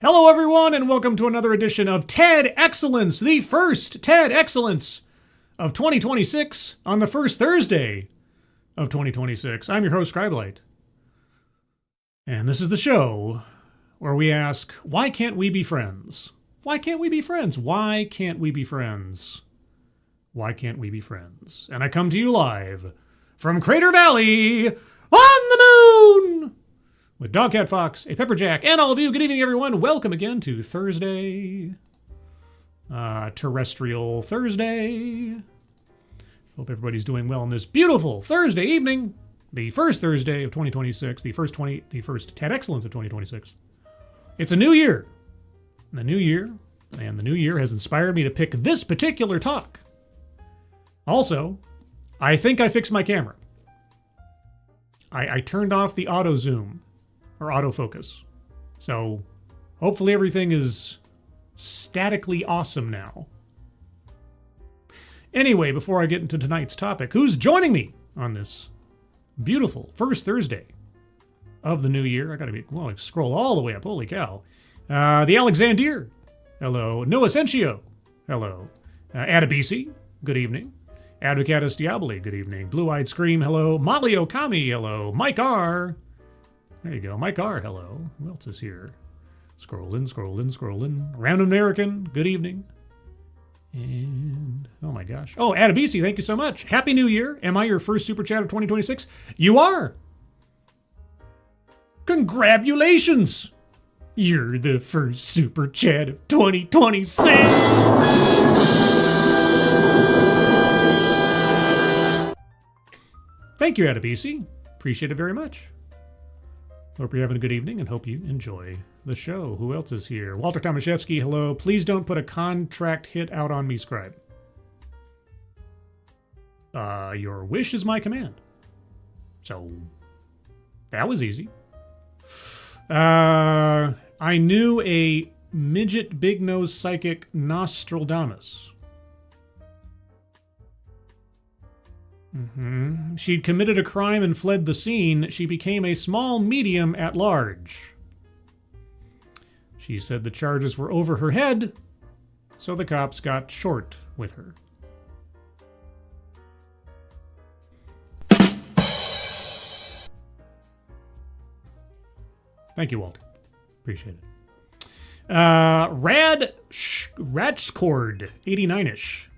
Hello, everyone, and welcome to another edition of TEDXcellence, the first TEDXcellence of 2026 on the first Thursday of 2026. I'm your host, Scribelight. And this is the show where we ask, why can't we be friends? Why can't we be friends? Why can't we be friends? Why can't we be friends? And I come to you live from Crater Valley on the moon with Dogcat Fox, a Pepperjack, and all of you. Good evening, everyone. Welcome again to Thursday. Terrestrial Thursday. Hope everybody's doing well on this beautiful Thursday evening. The first Thursday of 2026. The first TEDXcellence of 2026. It's a new year. The new year has inspired me to pick this particular talk. Also, I think I fixed my camera. I turned off the auto zoom or autofocus. So hopefully everything is statically awesome now. Anyway, before I get into tonight's topic, who's joining me on this beautiful first Thursday of the new year? I gotta scroll all the way up. Holy cow. The Alexander. Hello. Noah Sencio. Hello. Adabisi. Good evening. Advocatus Diaboli. Good evening. Blue-Eyed Scream. Hello. Molly Okami. Hello. Mike R. There you go. Mike R. Hello. Who else is here? Scrolling. Random American. Good evening. And, oh my gosh. Oh, Adabisi, thank you so much. Happy New Year. Am I your first Super Chat of 2026? You are. Congratulations. You're the first Super Chat of 2026. Thank you, Adabisi. Appreciate it very much. Hope you're having a good evening and hope you enjoy the show. Who else is here? Walter Tomaszewski, hello. Please don't put a contract hit out on me, Scribe. Your wish is my command. So, that was easy. I knew a midget big nose psychic Nostradamus. She'd committed a crime and fled the scene. She became a small medium at large. She said the charges were over her head, so the cops got short with her. Thank you, Walter. Appreciate it. Ratchcord, 89-ish.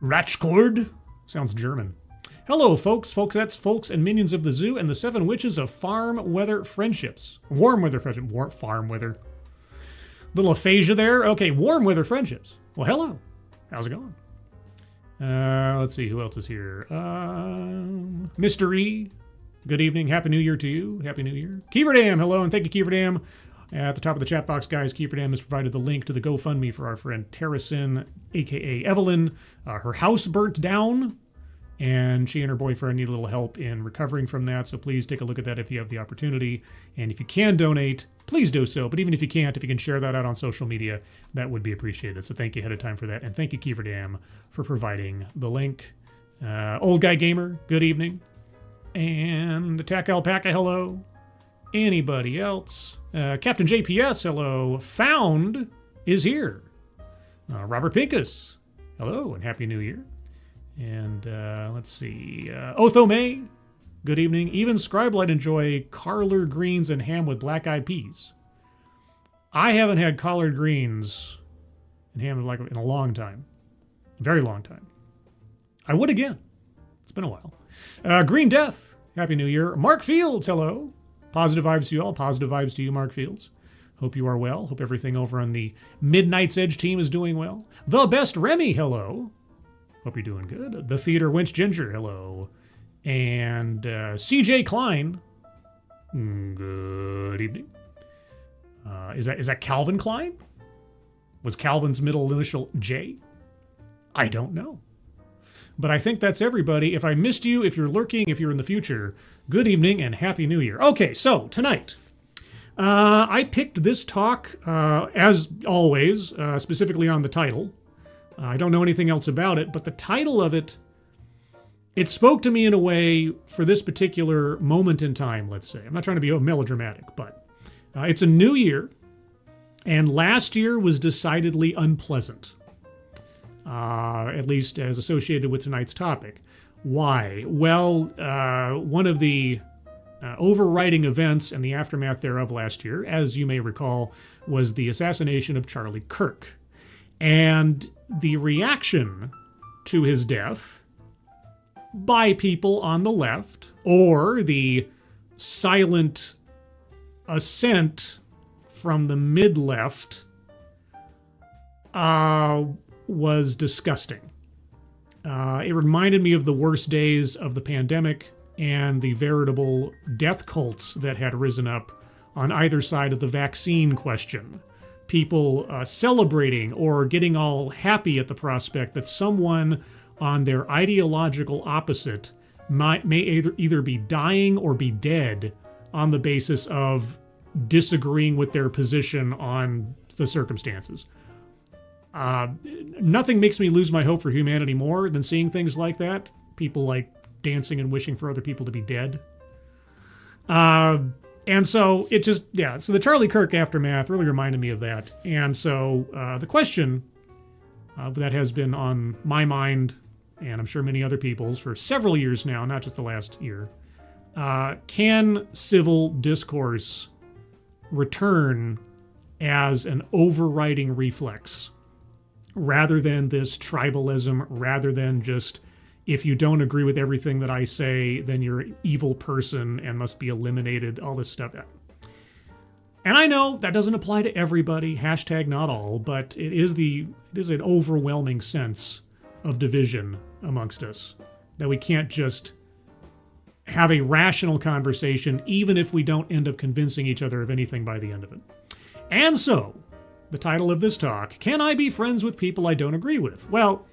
Ratchcord? Sounds German. Hello, folks, folks, and minions of the zoo, and the 7 witches of farm weather friendships. Warm weather friendship. Farm weather. Little aphasia there. Okay, warm weather friendships. Well, hello. How's it going? Let's see, who else is here? Mr. E. Good evening. Happy New Year to you. Happy New Year. Keeverdam, hello, and thank you, Keeverdam. At the top of the chat box, guys, Keeverdam has provided the link to the GoFundMe for our friend Terracin, a.k.a. Evelyn. Her house burnt down, and she and her boyfriend need a little help in recovering from that, so please take a look at that if you have the opportunity. And if you can donate, please do so. But even if you can't, if you can share that out on social media, that would be appreciated. So thank you ahead of time for that, and thank you, Keeverdam, for providing the link. Old Guy Gamer, good evening. And Attack Alpaca, hello. Anybody else? Captain JPS, hello. Found is here. Robert Pincus, hello, and Happy New Year. And let's see. Otho May, good evening. Even Scribelight enjoy collard greens and ham with black-eyed peas. I haven't had collard greens and ham in a long time. A very long time. I would again. It's been a while. Green Death, Happy New Year. Mark Fields, hello. Positive vibes to you all. Positive vibes to you, Mark Fields. Hope you are well. Hope everything over on the Midnight's Edge team is doing well. The Best Remy, hello. Hope you're doing good. The Theater Winch Ginger, hello. And CJ Klein, good evening. Is that Calvin Klein? Was Calvin's middle initial J? I don't know. But I think that's everybody. If I missed you, if you're lurking, if you're in the future, good evening and Happy New Year. Okay, so tonight, I picked this talk, as always, specifically on the title. I don't know anything else about it, but the title of it, it spoke to me in a way for this particular moment in time, let's say. I'm not trying to be melodramatic, but it's a new year. And last year was decidedly unpleasant, at least as associated with tonight's topic. Why? Well, one of the overriding events and the aftermath thereof last year, as you may recall, was the assassination of Charlie Kirk. And the reaction to his death by people on the left, or the silent assent from the mid-left, was disgusting. It reminded me of the worst days of the pandemic and the veritable death cults that had risen up on either side of the vaccine question. People celebrating or getting all happy at the prospect that someone on their ideological opposite may either be dying or be dead on the basis of disagreeing with their position on the circumstances. Nothing makes me lose my hope for humanity more than seeing things like that. People like dancing and wishing for other people to be dead. And so it just, so the Charlie Kirk aftermath really reminded me of that. And so the question that has been on my mind, and I'm sure many other people's for several years now, not just the last year, can civil discourse return as an overriding reflex rather than this tribalism, rather than just, if you don't agree with everything that I say, then you're an evil person and must be eliminated, all this stuff. And I know that doesn't apply to everybody, hashtag not all, but it is an overwhelming sense of division amongst us, that we can't just have a rational conversation, even if we don't end up convincing each other of anything by the end of it. And so, the title of this talk, Can I Be Friends with People I Don't Agree With? Well,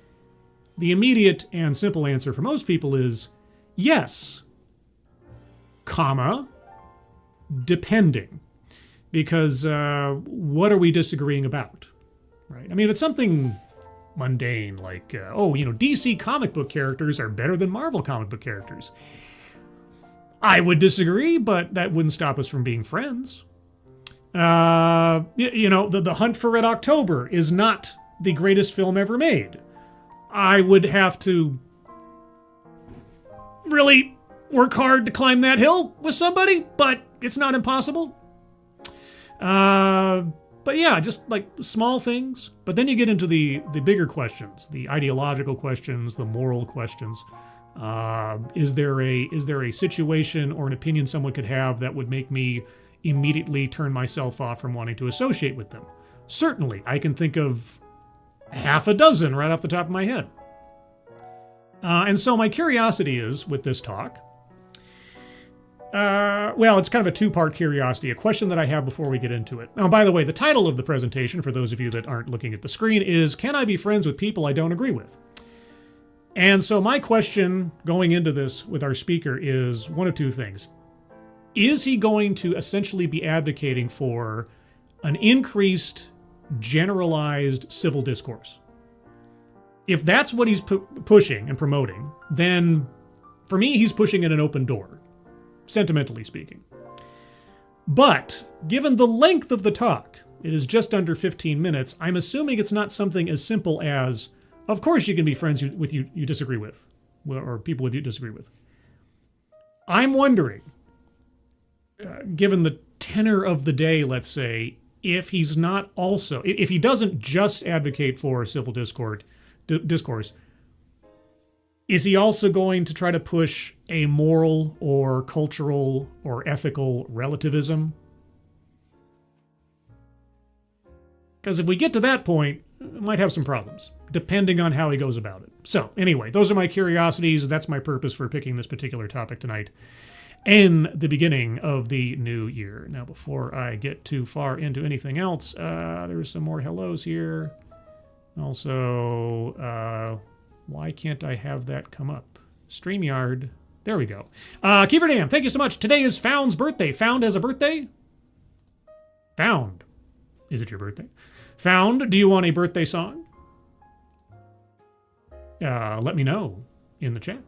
the immediate and simple answer for most people is yes, comma, depending. Because what are we disagreeing about, right? I mean, if it's something mundane like, DC comic book characters are better than Marvel comic book characters. I would disagree, but that wouldn't stop us from being friends. The Hunt for Red October is not the greatest film ever made. I would have to really work hard to climb that hill with somebody, but it's not impossible. But yeah, just like small things. But then you get into the bigger questions, the ideological questions, the moral questions. Is there a situation or an opinion someone could have that would make me immediately turn myself off from wanting to associate with them? Certainly, I can think of half a dozen right off the top of my head. And so my curiosity is, with this talk, it's kind of a two-part curiosity, a question that I have before we get into it. Now, by the way, the title of the presentation, for those of you that aren't looking at the screen, is Can I Be Friends with People I Don't Agree With? And so my question going into this with our speaker is one of two things. Is he going to essentially be advocating for an increased, generalized civil discourse? If that's what he's pushing and promoting, then for me, he's pushing at an open door, sentimentally speaking. But given the length of the talk, it is just under 15 minutes, I'm assuming it's not something as simple as, of course you can be friends with you disagree with, or people with you disagree with. I'm wondering, given the tenor of the day, let's say, if he's not also, if he doesn't just advocate for civil discourse, is he also going to try to push a moral or cultural or ethical relativism? Because if we get to that point, we might have some problems, depending on how he goes about it. So anyway, those are my curiosities. That's my purpose for picking this particular topic tonight in the beginning of the new year. Now, before I get too far into anything else, there's some more hellos here. Also, why can't I have that come up? StreamYard. There we go. Kiefer Dam, thank you so much. Today is Found's birthday. Found as a birthday? Found. Is it your birthday? Found, do you want a birthday song? Let me know in the chat.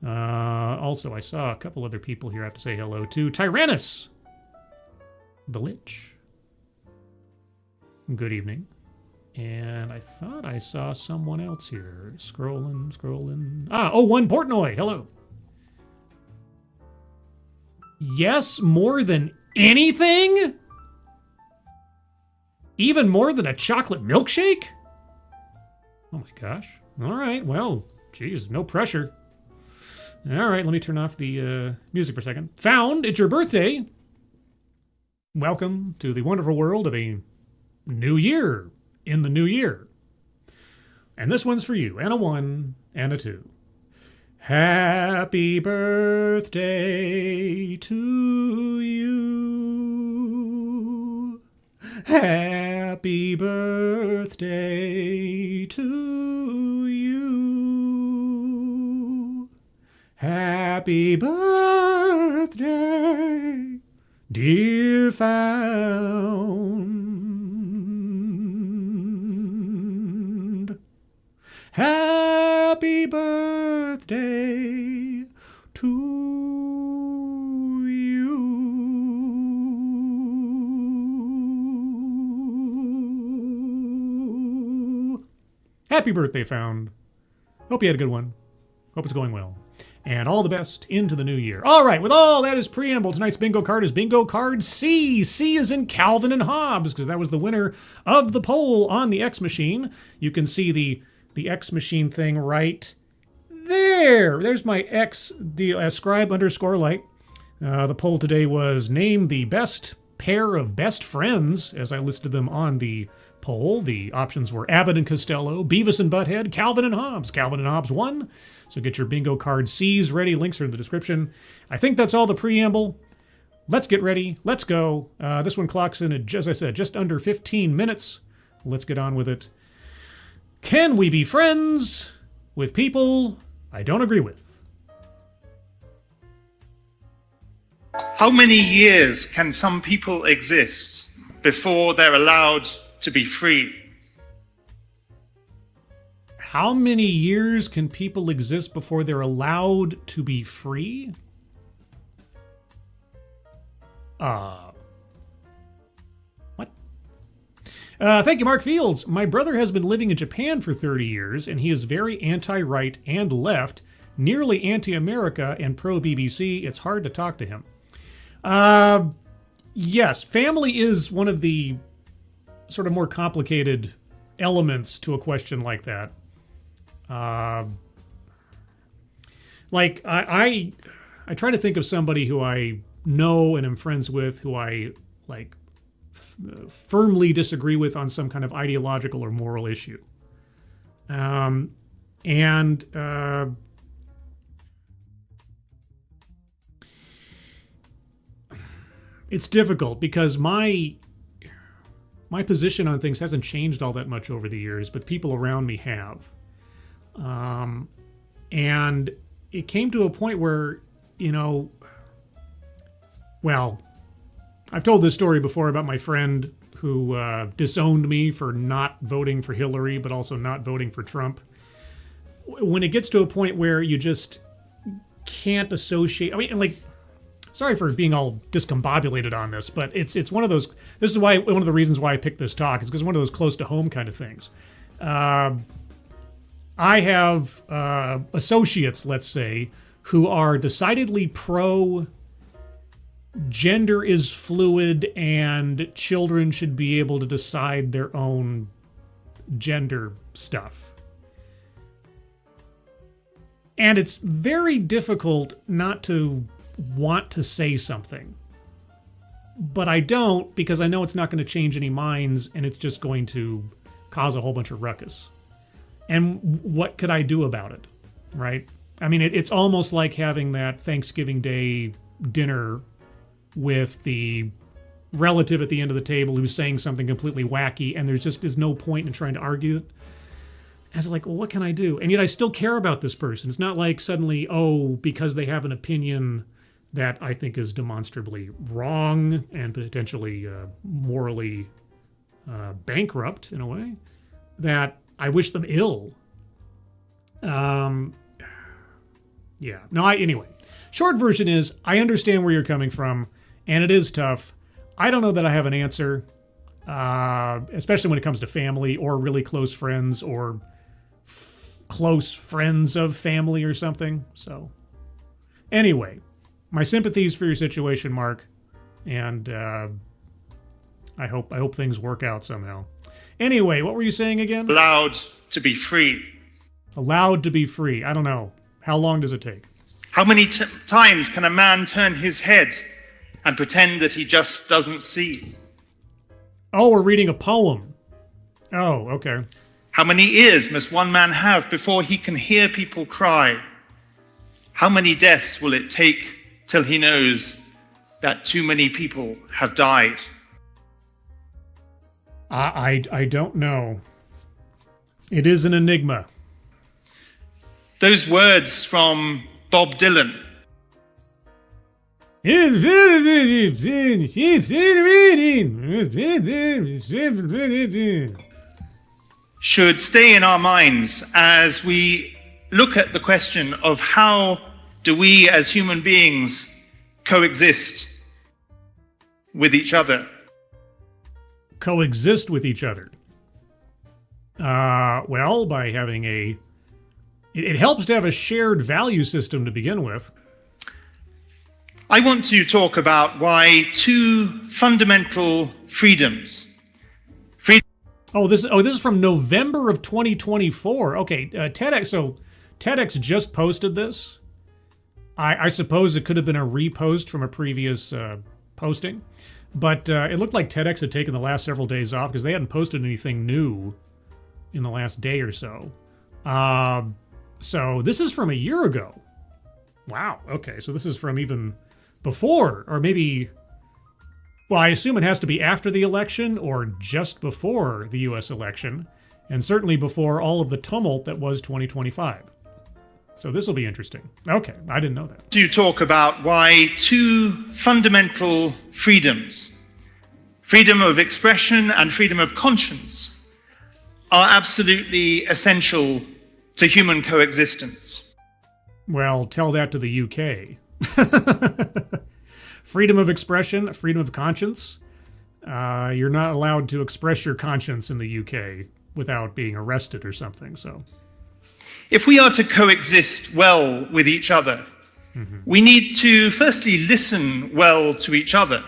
Also, I saw a couple other people here I have to say hello to. Tyrannus, the Lich. Good evening. And I thought I saw someone else here. Scrolling. One Portnoy. Hello. Yes, more than anything? Even more than a chocolate milkshake? Oh my gosh. All right, well, geez, no pressure. All right, let me turn off the music for a second. Found, it's your birthday. Welcome to the wonderful world of a new year in the new year. And this one's for you, and a 1 and a 2. Happy birthday to you. Happy birthday to you. Happy birthday, dear Found. Happy birthday to you. Happy birthday, Found. Hope you had a good one. Hope it's going well. And all the best into the new year. All right, with all that as preamble, tonight's bingo card is bingo card C. C is in Calvin and Hobbes, because that was the winner of the poll on the X Machine. You can see the X Machine thing right there. There's my X, the scribe underscore light. The poll today was name the best pair of best friends, as I listed them on the poll. The options were Abbott and Costello, Beavis and Butthead, Calvin and Hobbes. Calvin and Hobbes won. So get your bingo card C's ready. Links are in the description. I think that's all the preamble. Let's get ready. Let's go. This one clocks in at, as I said, just under 15 minutes. Let's get on with it. Can we be friends with people I don't agree with? How many years can some people exist before they're allowed to be free? How many years can people exist before they're allowed to be free? What? Thank you, Mark Fields. My brother has been living in Japan for 30 years, and he is very anti-right and left, nearly anti-America and pro-BBC. It's hard to talk to him. Yes, family is one of the sort of more complicated elements to a question like that. I try to think of somebody who I know and am friends with, who I like firmly disagree with on some kind of ideological or moral issue. It's difficult because my position on things hasn't changed all that much over the years, but people around me have. And it came to a point where, well, I've told this story before about my friend who disowned me for not voting for Hillary, but also not voting for Trump. When it gets to a point where you just can't associate, sorry for being all discombobulated on this, but it's one of those, this is why, one of the reasons why I picked this talk is because one of those close to home kind of things. I have associates, let's say, who are decidedly pro gender is fluid and children should be able to decide their own gender stuff. And it's very difficult not to want to say something. But I don't, because I know it's not going to change any minds and it's just going to cause a whole bunch of ruckus. And what could I do about it, right? I mean, it's almost like having that Thanksgiving Day dinner with the relative at the end of the table who's saying something completely wacky, and there's just is no point in trying to argue it. And it's like, well, what can I do? And yet I still care about this person. It's not like suddenly, because they have an opinion that I think is demonstrably wrong and potentially morally bankrupt in a way, that I wish them ill. Anyway, short version is I understand where you're coming from, and it is tough. I don't know that I have an answer. especially when it comes to family or really close friends or close friends of family or something. So anyway, my sympathies for your situation, Mark, and I hope things work out somehow. Anyway, what were you saying again? Allowed to be free. Allowed to be free. I don't know. How long does it take? How many times can a man turn his head and pretend that he just doesn't see? Oh, we're reading a poem. Oh, okay. How many ears must one man have before he can hear people cry? How many deaths will it take till he knows that too many people have died? I don't know. It is an enigma. Those words from Bob Dylan should stay in our minds as we look at the question of how do we as human beings coexist with each other. Coexist with each other. Well, by having it helps to have a shared value system to begin with. I want to talk about why two fundamental freedoms. This is from November of 2024. Okay, TEDx. So TEDx just posted this. I suppose it could have been a repost from a previous posting, but it looked like TEDx had taken the last several days off because they hadn't posted anything new in the last day or so. So this is from a year ago. Wow. Okay, so this is from even before, or maybe. Well, I assume it has to be after the election or just before the U.S. election, and certainly before all of the tumult that was 2025. So this will be interesting. Okay, I didn't know that. To talk about why two fundamental freedoms, freedom of expression and freedom of conscience, are absolutely essential to human coexistence. Well, tell that to the UK. Freedom of expression, freedom of conscience. You're not allowed to express your conscience in the UK without being arrested or something. So, if we are to coexist well with each other, we need to firstly listen well to each other.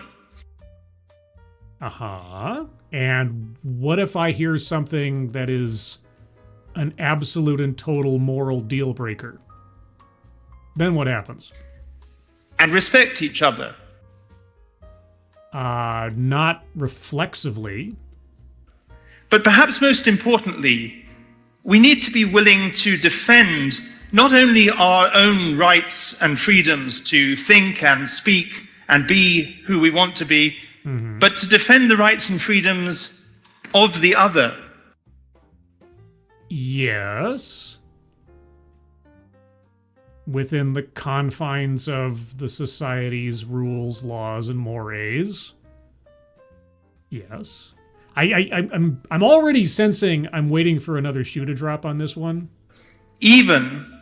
And what if I hear something that is an absolute and total moral deal breaker? Then what happens? And respect each other. Not reflexively. But perhaps most importantly, we need to be willing to defend not only our own rights and freedoms to think and speak and be who we want to be, but to defend the rights and freedoms of the other. Yes. Within the confines of the society's rules, laws, and mores. Yes. I'm already sensing I'm waiting for another shoe to drop on this one. Even,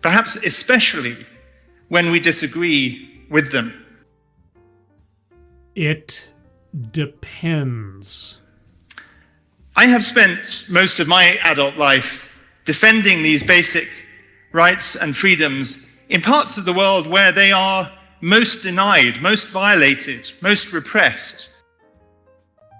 perhaps especially, when we disagree with them. It depends. I have spent most of my adult life defending these basic rights and freedoms in parts of the world where they are most denied, most violated, most repressed.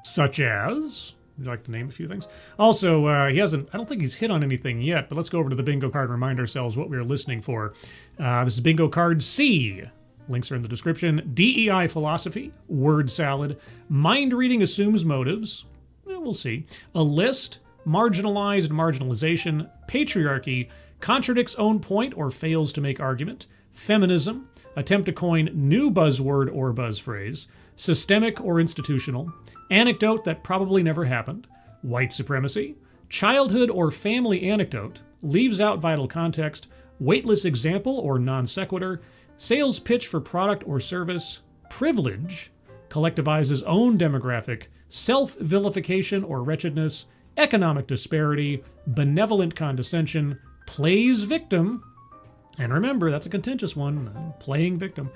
Such as? Would you like to name a few things? Also, I don't think he's hit on anything yet, but let's go over to the bingo card and remind ourselves what we are listening for. This is bingo card C. Links are in the description. DEI philosophy, word salad, mind reading assumes motives. We'll see. A list, marginalized marginalization, patriarchy, contradicts own point or fails to make argument, feminism, attempt to coin new buzzword or buzz phrase, systemic or institutional, anecdote that probably never happened, white supremacy, childhood or family anecdote, leaves out vital context, weightless example or non sequitur, sales pitch for product or service, privilege, collectivizes own demographic, self-vilification or wretchedness, economic disparity, benevolent condescension, plays victim, and remember, that's a contentious one, playing victim,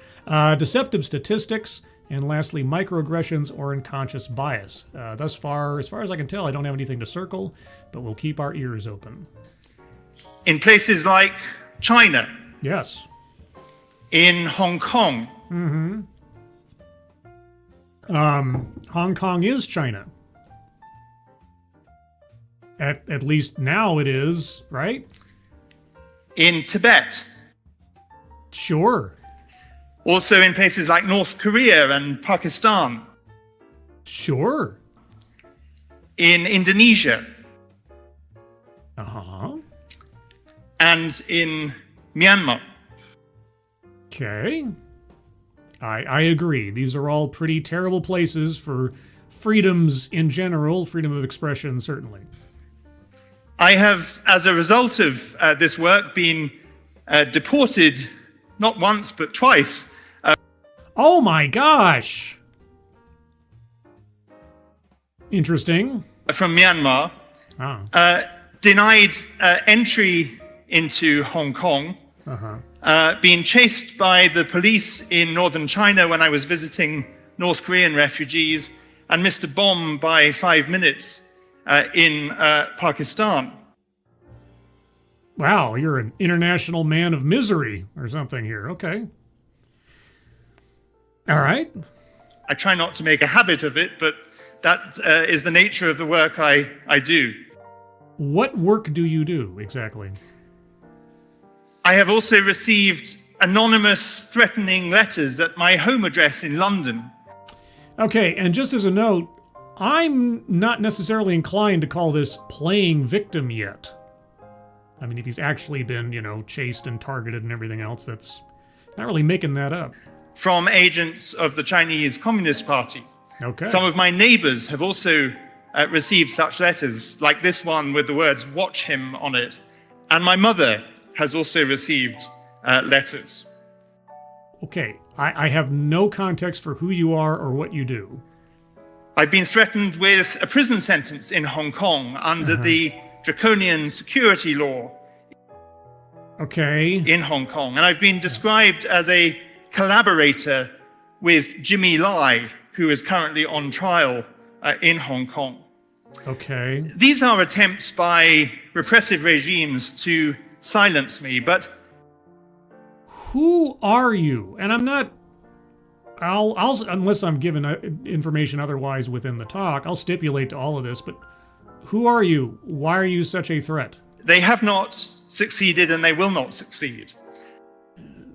deceptive statistics, And lastly, microaggressions or unconscious bias. Thus far, as far as I can tell, I don't have anything to circle, but we'll keep our ears open. In places like China, Yes. in Hong Kong, Hong Kong is China. At least now it is, right? in Tibet, Sure. also in places like North Korea and Pakistan, Sure. in Indonesia, Uh-huh. and in Myanmar. Okay. I agree. These are all pretty terrible places for freedoms in general, freedom of expression certainly. I have, as a result of this work, been deported not once but twice Oh my gosh! Interesting. from Myanmar, Ah. denied entry into Hong Kong, Uh-huh. being chased by the police in northern China when I was visiting North Korean refugees, and missed a bomb by 5 minutes in Pakistan. Wow, you're an international man of misery or something here. Okay. All right. I try not to make a habit of it, but that is the nature of the work I do. What work do you do exactly? I have also received anonymous threatening letters at my home address in London. Okay, and just as a note, I'm not necessarily inclined to call this playing victim yet. I mean, if he's actually been, chased and targeted and everything else, that's not really making that up. From agents of the Chinese Communist Party. Okay. Some of my neighbors have also received such letters, like this one with the words "watch him" on it. And my mother has also received letters. Okay, I have no context for who you are or what you do. I've been threatened with a prison sentence in Hong Kong under the draconian security law Okay. in Hong Kong. And I've been described as a collaborator with Jimmy Lai, who is currently on trial in Hong Kong. Okay. These are attempts by repressive regimes to silence me, but Who are you? And I'm not. I'll unless I'm given information otherwise within the talk, I'll stipulate to all of this. But who are you? Why are you such a threat? they have not succeeded and they will not succeed.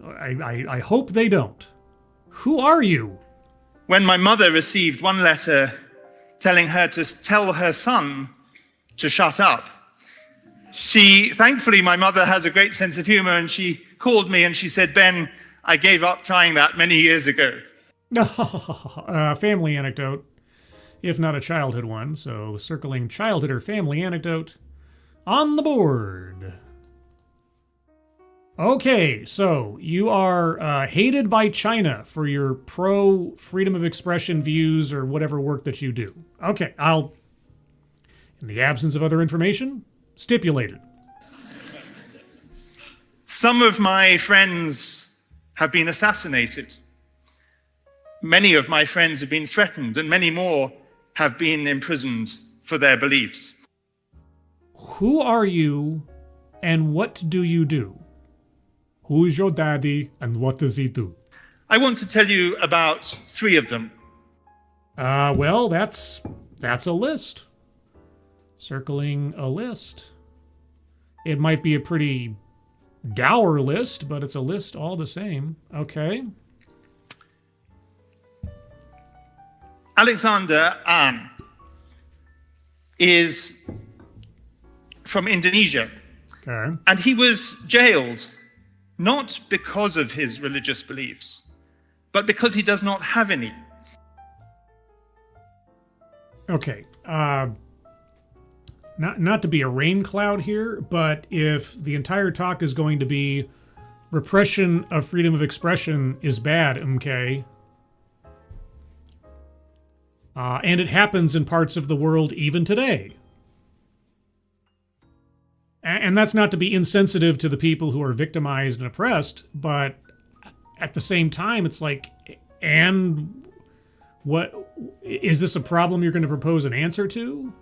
I hope they don't. Who are you? When my mother received one letter telling her to tell her son to shut up, thankfully my mother has a great sense of humor, and she called me and she said, "Ben, I gave up trying that many years ago." Family anecdote, if not a childhood one. So circling childhood or family anecdote on the board. Okay, so you are hated by China for your pro-freedom of expression views or whatever work that you do. Okay, I'll, in the absence of other information, stipulate it. Some of my friends have been assassinated. Many of my friends have been threatened, and many more have been imprisoned for their beliefs. Who are you, and what do you do? Who's your daddy, and what does he do? I want to tell you about 3 of them. Well, that's a list. Circling a list. It might be a pretty dour list, but it's a list all the same. Okay. Alexander An is from Indonesia, Okay. and he was jailed not because of his religious beliefs, but because he does not have any. Okay. Not to be a rain cloud here, but if the entire talk is going to be repression of freedom of expression is bad, okay? And it happens in parts of the world even today. And that's not to be insensitive to the people who are victimized and oppressed, but at the same time, it's like, and What is this a problem you're going to propose an answer to?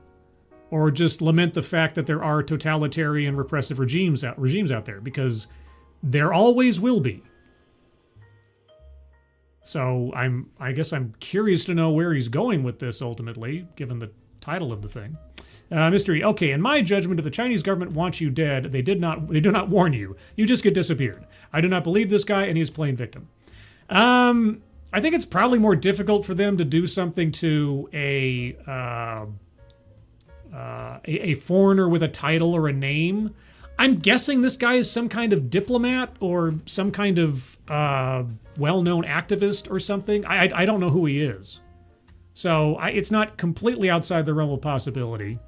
Or just lament the fact that there are totalitarian repressive regimes out there? Because there always will be. So I guess I'm curious to know where he's going with this ultimately, given the title of the thing. Mystery. Okay, in my judgment, if the Chinese government wants you dead, they do not warn you. You just get disappeared. I do not believe this guy, and he's playing victim. I think it's probably more difficult for them to do something to a foreigner with a title or a name. I'm guessing this guy is some kind of diplomat or some kind of well-known activist or something. I don't know who he is. So it's not completely outside the realm of possibility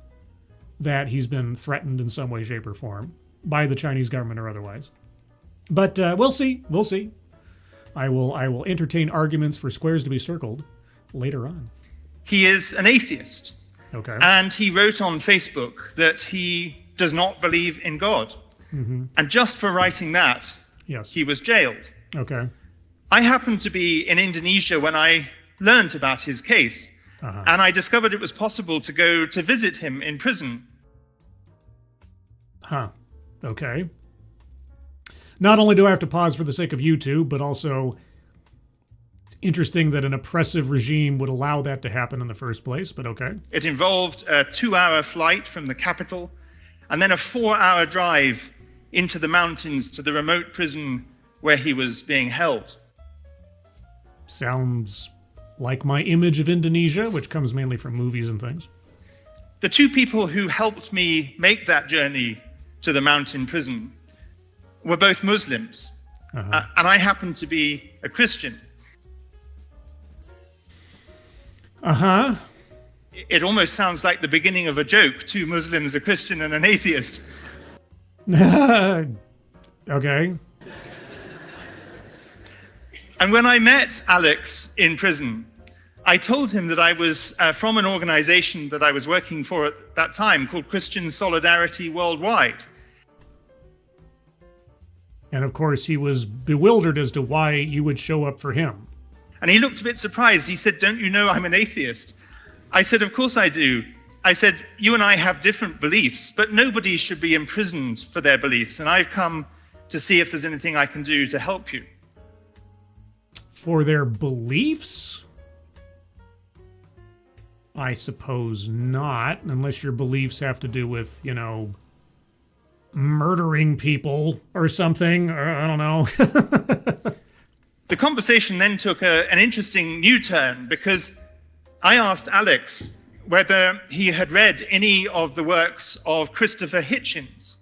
that he's been threatened in some way, shape, or form by the Chinese government or otherwise. But we'll see. We'll see. I will entertain arguments for squares to be circled later on. He is an atheist. Okay. And he wrote on Facebook that he does not believe in God. Mm-hmm. And just for writing that, yes, he was jailed. Okay. I happened to be in Indonesia when I learned about his case. Uh-huh. And I discovered it was possible to go to visit him in prison. Huh. Okay. Not only do I have to pause for the sake of YouTube, but also it's interesting that an oppressive regime would allow that to happen in the first place, but okay. It involved a 2-hour flight from the capital and then a 4-hour drive into the mountains to the remote prison where he was being held. Sounds like my image of Indonesia, which comes mainly from movies and things. The two people who helped me make that journey to the mountain prison were both Muslims, and I happen to be a Christian. Uh-huh. It almost sounds like the beginning of a joke, 2 Muslims, a Christian and an atheist. Okay. And when I met Alex in prison, I told him that I was from an organization that I was working for at that time called Christian Solidarity Worldwide. And of course, he was bewildered as to why you would show up for him. And he looked a bit surprised. He said, "Don't you know I'm an atheist?" I said, "Of course I do." I said, "You and I have different beliefs, but nobody should be imprisoned for their beliefs. And I've come to see if there's anything I can do to help you." For their beliefs? I suppose not, unless your beliefs have to do with, murdering people or something. I don't know. The conversation then took an interesting new turn because I asked Alex whether he had read any of the works of Christopher Hitchens.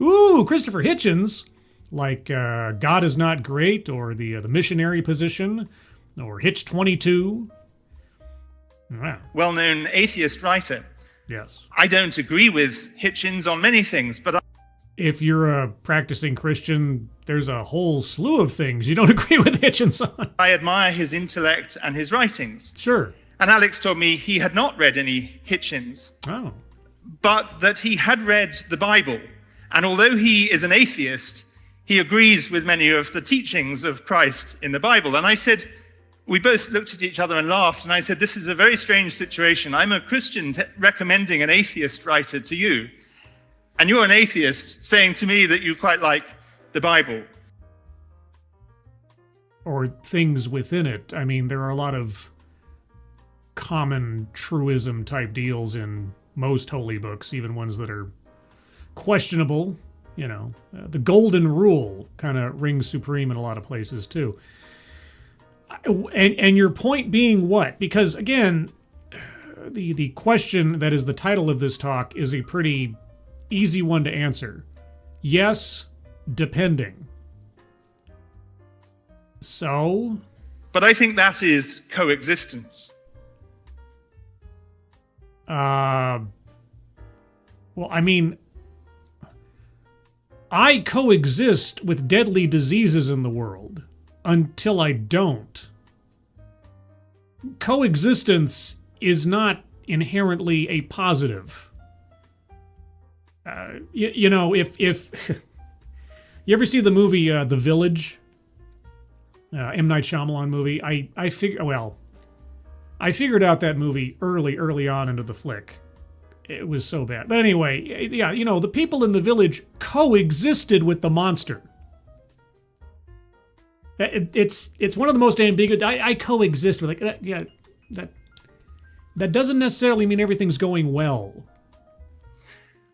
Ooh, Christopher Hitchens, like God is Not Great, or the Missionary Position, or Hitch 22. Wow. Well-known atheist writer. Yes. I don't agree with Hitchens on many things, but if you're a practicing Christian, there's a whole slew of things you don't agree with Hitchens on. I admire his intellect and his writings. Sure. And Alex told me he had not read any Hitchens, Oh. but that he had read the Bible. And although he is an atheist, he agrees with many of the teachings of Christ in the Bible. And I said, we both looked at each other and laughed, and I said, "This is a very strange situation. I'm a Christian recommending an atheist writer to you, and you're an atheist saying to me that you quite like the Bible." Or things within it. I mean, there are a lot of common truism type deals in most holy books, even ones that are questionable. The golden rule kind of rings supreme in a lot of places too. And your point being what? Because again, the question that is the title of this talk is a pretty easy one to answer. Yes, depending. So? But I think that is coexistence. Well, I mean, I coexist with deadly diseases in the world until I don't. Coexistence is not inherently a positive. If you ever see the movie The Village, M. Night Shyamalan movie, I figure, well, I figured out that movie early on into the flick. It was so bad. But anyway, yeah, the people in the village coexisted with the monster. It's one of the most ambiguous. I coexist with that doesn't necessarily mean everything's going well.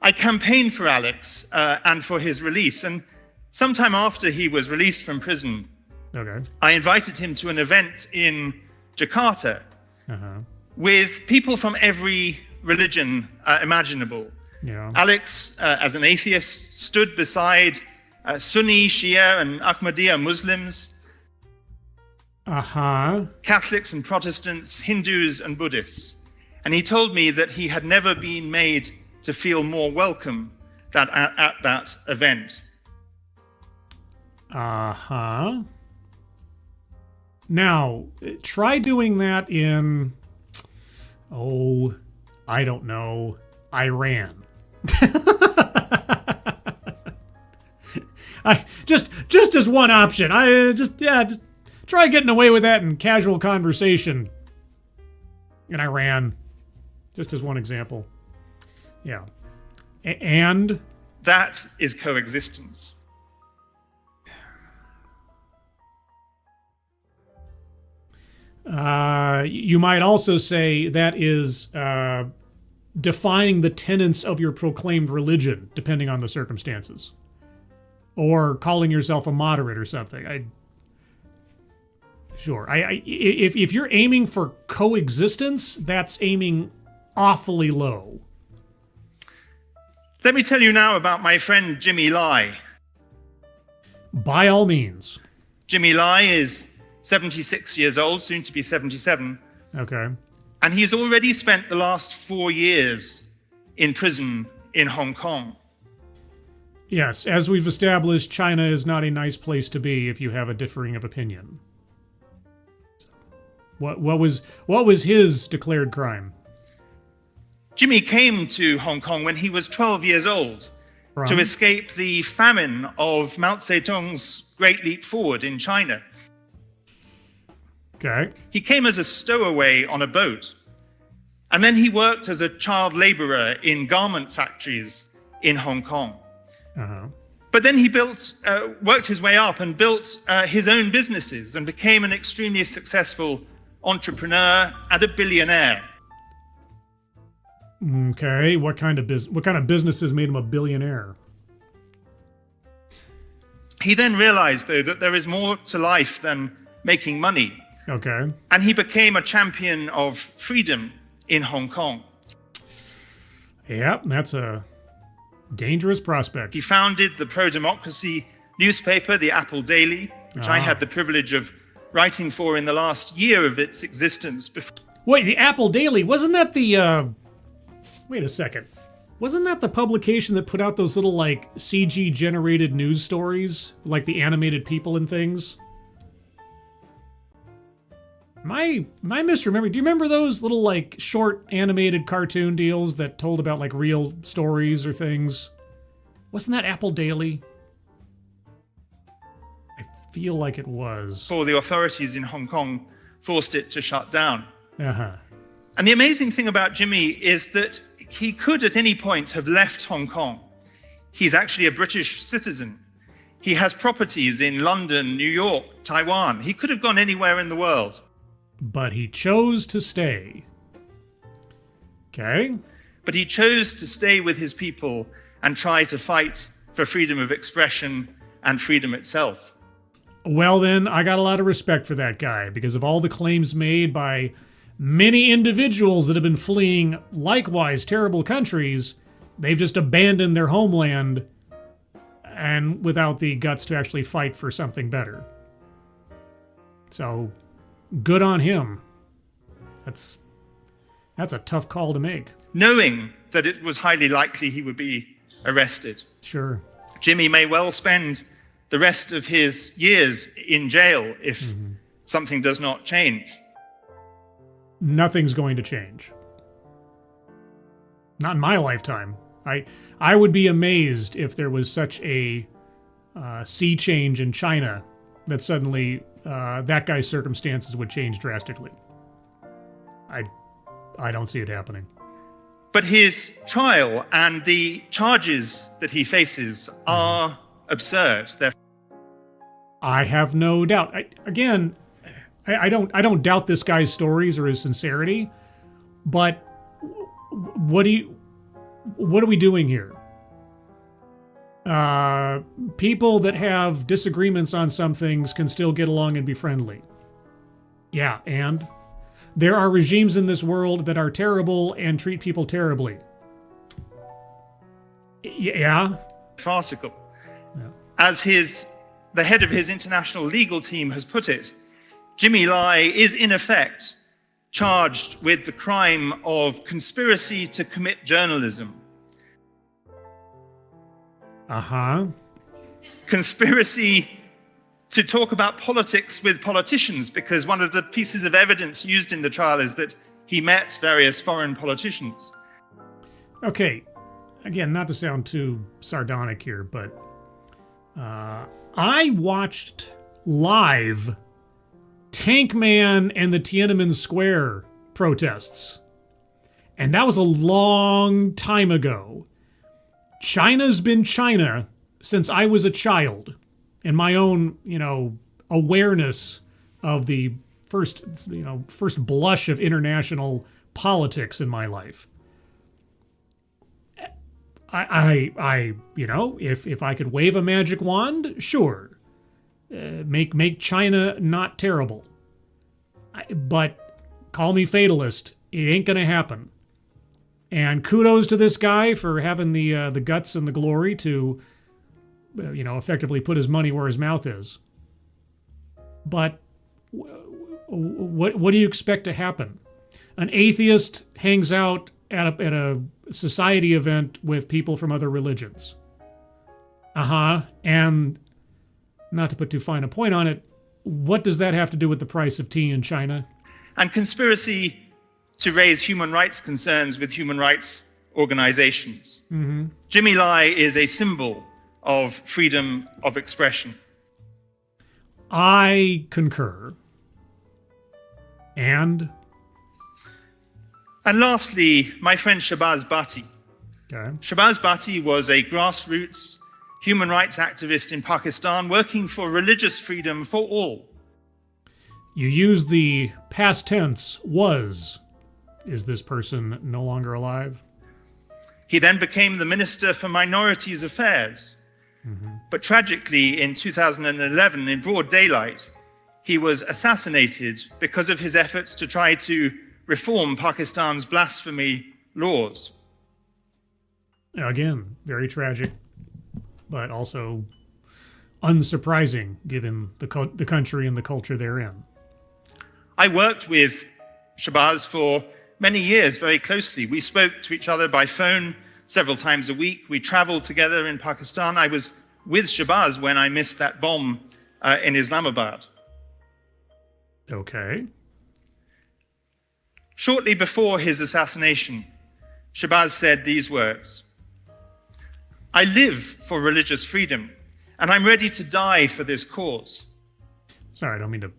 I campaigned for Alex and for his release, and sometime after he was released from prison, Okay. I invited him to an event in Jakarta with people from every religion imaginable. Yeah. Alex, as an atheist, stood beside Sunni, Shia, and Ahmadiyya Muslims, Catholics and Protestants, Hindus and Buddhists. And he told me that he had never been made to feel more welcome at that event. Now, try doing that in, I don't know, Iran. Just as one option. Just try getting away with that in casual conversation in Iran. Just as one example. Yeah. And that is coexistence. You might also say that is defying the tenets of your proclaimed religion, depending on the circumstances. Or calling yourself a moderate or something. If you're aiming for coexistence, that's aiming awfully low. Let me tell you now about my friend Jimmy Lai. By all means. Jimmy Lai is 76 years old, soon to be 77. Okay. And he's already spent the last 4 years in prison in Hong Kong. Yes, as we've established, China is not a nice place to be if you have a differing of opinion. What was his declared crime? Jimmy came to Hong Kong when he was 12 years old to escape the famine of Mao Zedong's Great Leap Forward in China. Okay. He came as a stowaway on a boat, and then he worked as a child laborer in garment factories in Hong Kong. But then he worked his way up and built his own businesses and became an extremely successful entrepreneur and a billionaire. Okay, what kind of businesses made him a billionaire? He then realized, though, that there is more to life than making money. Okay. And he became a champion of freedom in Hong Kong. Yep, that's a dangerous prospect. He founded the pro-democracy newspaper, the Apple Daily, which I had the privilege of writing for in the last year of its existence. Wait, the Apple Daily, wasn't that the... Wait a second. Wasn't that the publication that put out those little, like, CG-generated news stories? Like the animated people and things? Am I misremembering? Do you remember those little, like, short animated cartoon deals that told about, like, real stories or things? Wasn't that Apple Daily? I feel like it was. Before the authorities in Hong Kong forced it to shut down. Uh-huh. And the amazing thing about Jimmy is that he could at any point have left Hong Kong. He's actually a British citizen. He has properties in London, New York, Taiwan. He could have gone anywhere in the world. But he chose to stay. Okay. But he chose to stay with his people and try to fight for freedom of expression and freedom itself. Well then, I got a lot of respect for that guy because of all the claims made by many individuals that have been fleeing likewise terrible countries. They've just abandoned their homeland and without the guts to actually fight for something better. So, good on him. That's a tough call to make. Knowing that it was highly likely he would be arrested. Sure. Jimmy may well spend the rest of his years in jail if something does not change. Nothing's going to change. Not in my lifetime. I would be amazed if there was such a sea change in China that suddenly that guy's circumstances would change drastically. I don't see it happening. But his trial and the charges that he faces are absurd. I have no doubt. I don't doubt this guy's stories or his sincerity, but what are we doing here? People that have disagreements on some things can still get along and be friendly. Yeah, and there are regimes in this world that are terrible and treat people terribly. Yeah. Farcical. Yeah. As the head of his international legal team has put it, Jimmy Lai is in effect charged with the crime of conspiracy to commit journalism. Conspiracy to talk about politics with politicians, because one of the pieces of evidence used in the trial is that he met various foreign politicians. Okay, again, not to sound too sardonic here, but I watched live Tank Man and the Tiananmen Square protests, and that was a long time ago. China's been China since I was a child, and my own, awareness of the first blush of international politics in my life. If I could wave a magic wand, sure, make China not terrible. But call me fatalist, it ain't gonna happen. And kudos to this guy for having the guts and the glory to, effectively put his money where his mouth is. But what do you expect to happen? An atheist hangs out at a society event with people from other religions. And not to put too fine a point on it, what does that have to do with the price of tea in China? And conspiracy to raise human rights concerns with human rights organizations. Mm-hmm. Jimmy Lai is a symbol of freedom of expression. I concur. And lastly, my friend Shahbaz Bhatti. Okay. Shahbaz Bhatti was a grassroots human rights activist in Pakistan working for religious freedom for all. You used the past tense, was. Is this person no longer alive? He then became the Minister for Minorities Affairs. Mm-hmm. But tragically, in 2011, in broad daylight, he was assassinated because of his efforts to try to reform Pakistan's blasphemy laws. Again, very tragic, but also unsurprising given the country and the culture they're in. I worked with Shahbaz for many years very closely. We spoke to each other by phone several times a week. We traveled together in Pakistan. I was with Shahbaz when I missed that bomb in Islamabad. Okay. Shortly before his assassination, Shahbaz said these words: "I live for religious freedom, and I'm ready to die for this cause." Sorry, I don't mean to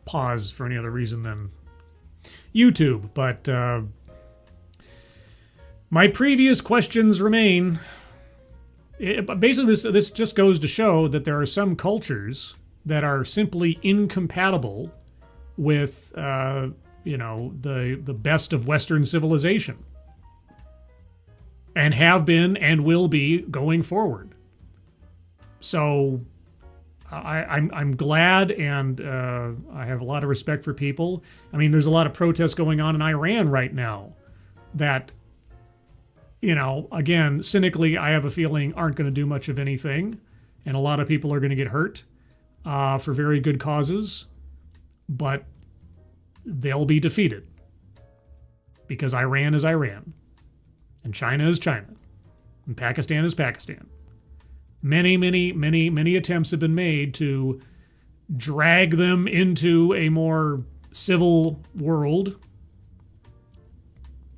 pause for any other reason than YouTube, but my previous questions remain. Basically, this just goes to show that there are some cultures that are simply incompatible with, the best of Western civilization, and have been and will be going forward. So I'm glad, and I have a lot of respect for people. I mean, there's a lot of protests going on in Iran right now that, again, cynically, I have a feeling aren't going to do much of anything. And a lot of people are going to get hurt for very good causes. But they'll be defeated. Because Iran is Iran. And China is China. And Pakistan is Pakistan. Many attempts have been made to drag them into a more civil world.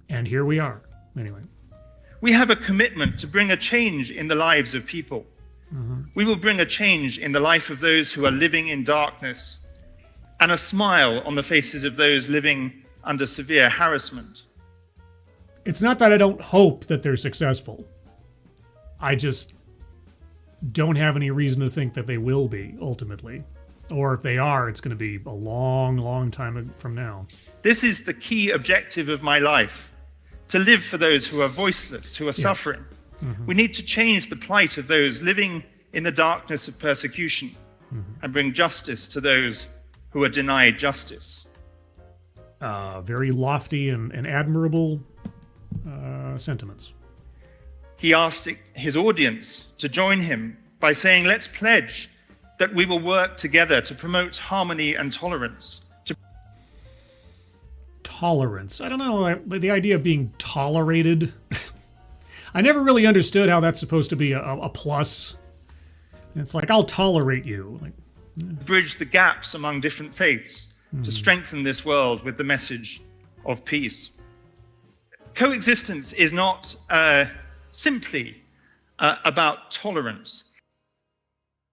And here we are. Anyway. We have a commitment to bring a change in the lives of people. Mm-hmm. We will bring a change in the life of those who are living in darkness, and a smile on the faces of those living under severe harassment. It's not that I don't hope that they're successful. I just don't have any reason to think that they will be, ultimately. Or if they are, it's going to be a long, long time from now. This is the key objective of my life, to live for those who are voiceless, who are suffering. We need to change the plight of those living in the darkness of persecution and bring justice to those who are denied justice. Very lofty and admirable sentiments. He asked his audience to join him by saying, let's pledge that we will work together to promote harmony and tolerance. Tolerance. I don't know, the idea of being tolerated. I never really understood how that's supposed to be a plus. It's like, I'll tolerate you. Like, bridge the gaps among different faiths to strengthen this world with the message of peace. Coexistence is not simply about tolerance.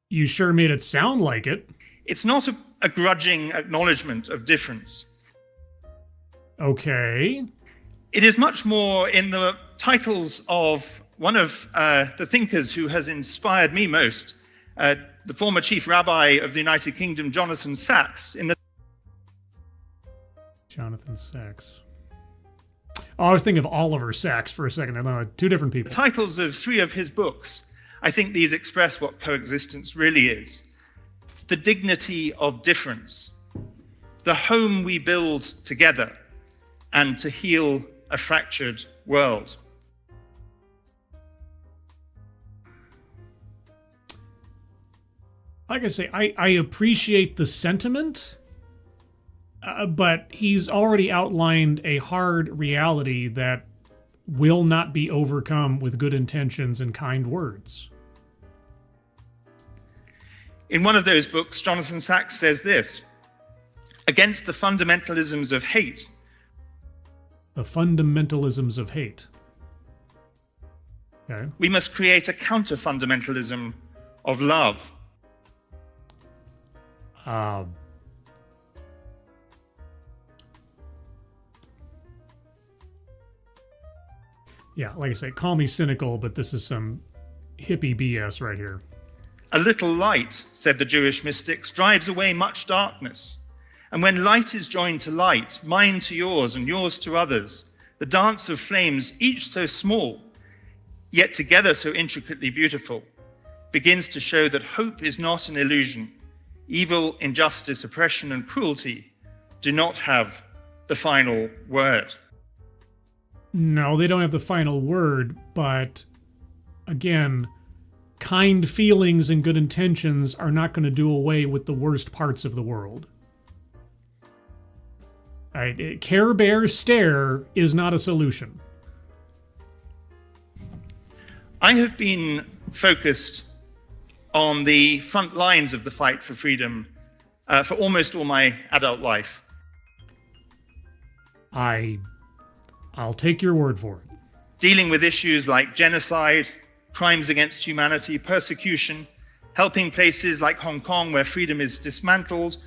You sure made it sound like it. It's not a grudging acknowledgement of difference. Okay. It is much more in the titles of one of the thinkers who has inspired me most, the former chief rabbi of the United Kingdom, Jonathan Sacks. Jonathan Sacks. Oh, I was thinking of Oliver Sacks for a second. I know, two different people. The titles of 3 of his books, I think these express what coexistence really is. The dignity of difference, the home we build together, and to heal a fractured world. Like I say, I appreciate the sentiment, but he's already outlined a hard reality that will not be overcome with good intentions and kind words. In one of those books, Jonathan Sacks says this: against the fundamentalisms of hate. The fundamentalisms of hate. Okay. We must create a counter-fundamentalism of love. Yeah, like I say, call me cynical, but this is some hippie BS right here. A little light, said the Jewish mystics, drives away much darkness. And when light is joined to light, mine to yours and yours to others, the dance of flames, each so small, yet together so intricately beautiful, begins to show that hope is not an illusion. Evil, injustice, oppression, and cruelty do not have the final word. No, they don't have the final word, but again, kind feelings and good intentions are not going to do away with the worst parts of the world. Care Bear stare is not a solution. I have been focused on the front lines of the fight for freedom for almost all my adult life. I'll take your word for it. Dealing with issues like genocide, crimes against humanity, persecution, helping places like Hong Kong where freedom is dismantled.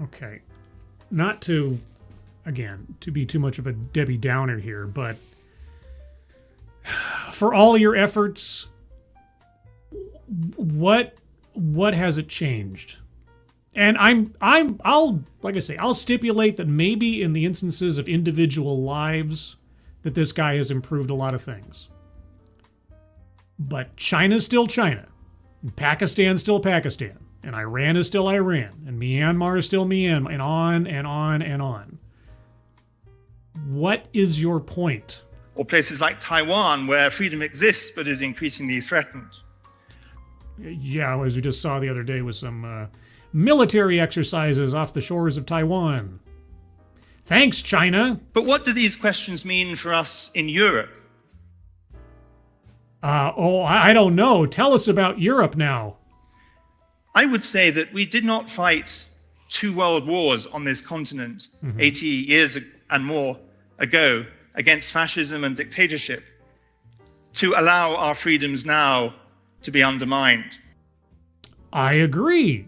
Okay. Not to, again, to be too much of a Debbie Downer here, but for all your efforts, what has it changed? And I'll like I say, I'll stipulate that maybe in the instances of individual lives that this guy has improved a lot of things. But China's still China, and Pakistan's still Pakistan, and Iran is still Iran, and Myanmar is still Myanmar, and on and on and on. What is your point? Or places like Taiwan where freedom exists but is increasingly threatened. Yeah, as we just saw the other day with some military exercises off the shores of Taiwan. Thanks, China. But what do these questions mean for us in Europe? I don't know. Tell us about Europe now. I would say that we did not fight 2 world wars on this continent 80 years and more ago against fascism and dictatorship to allow our freedoms now to be undermined. I agree.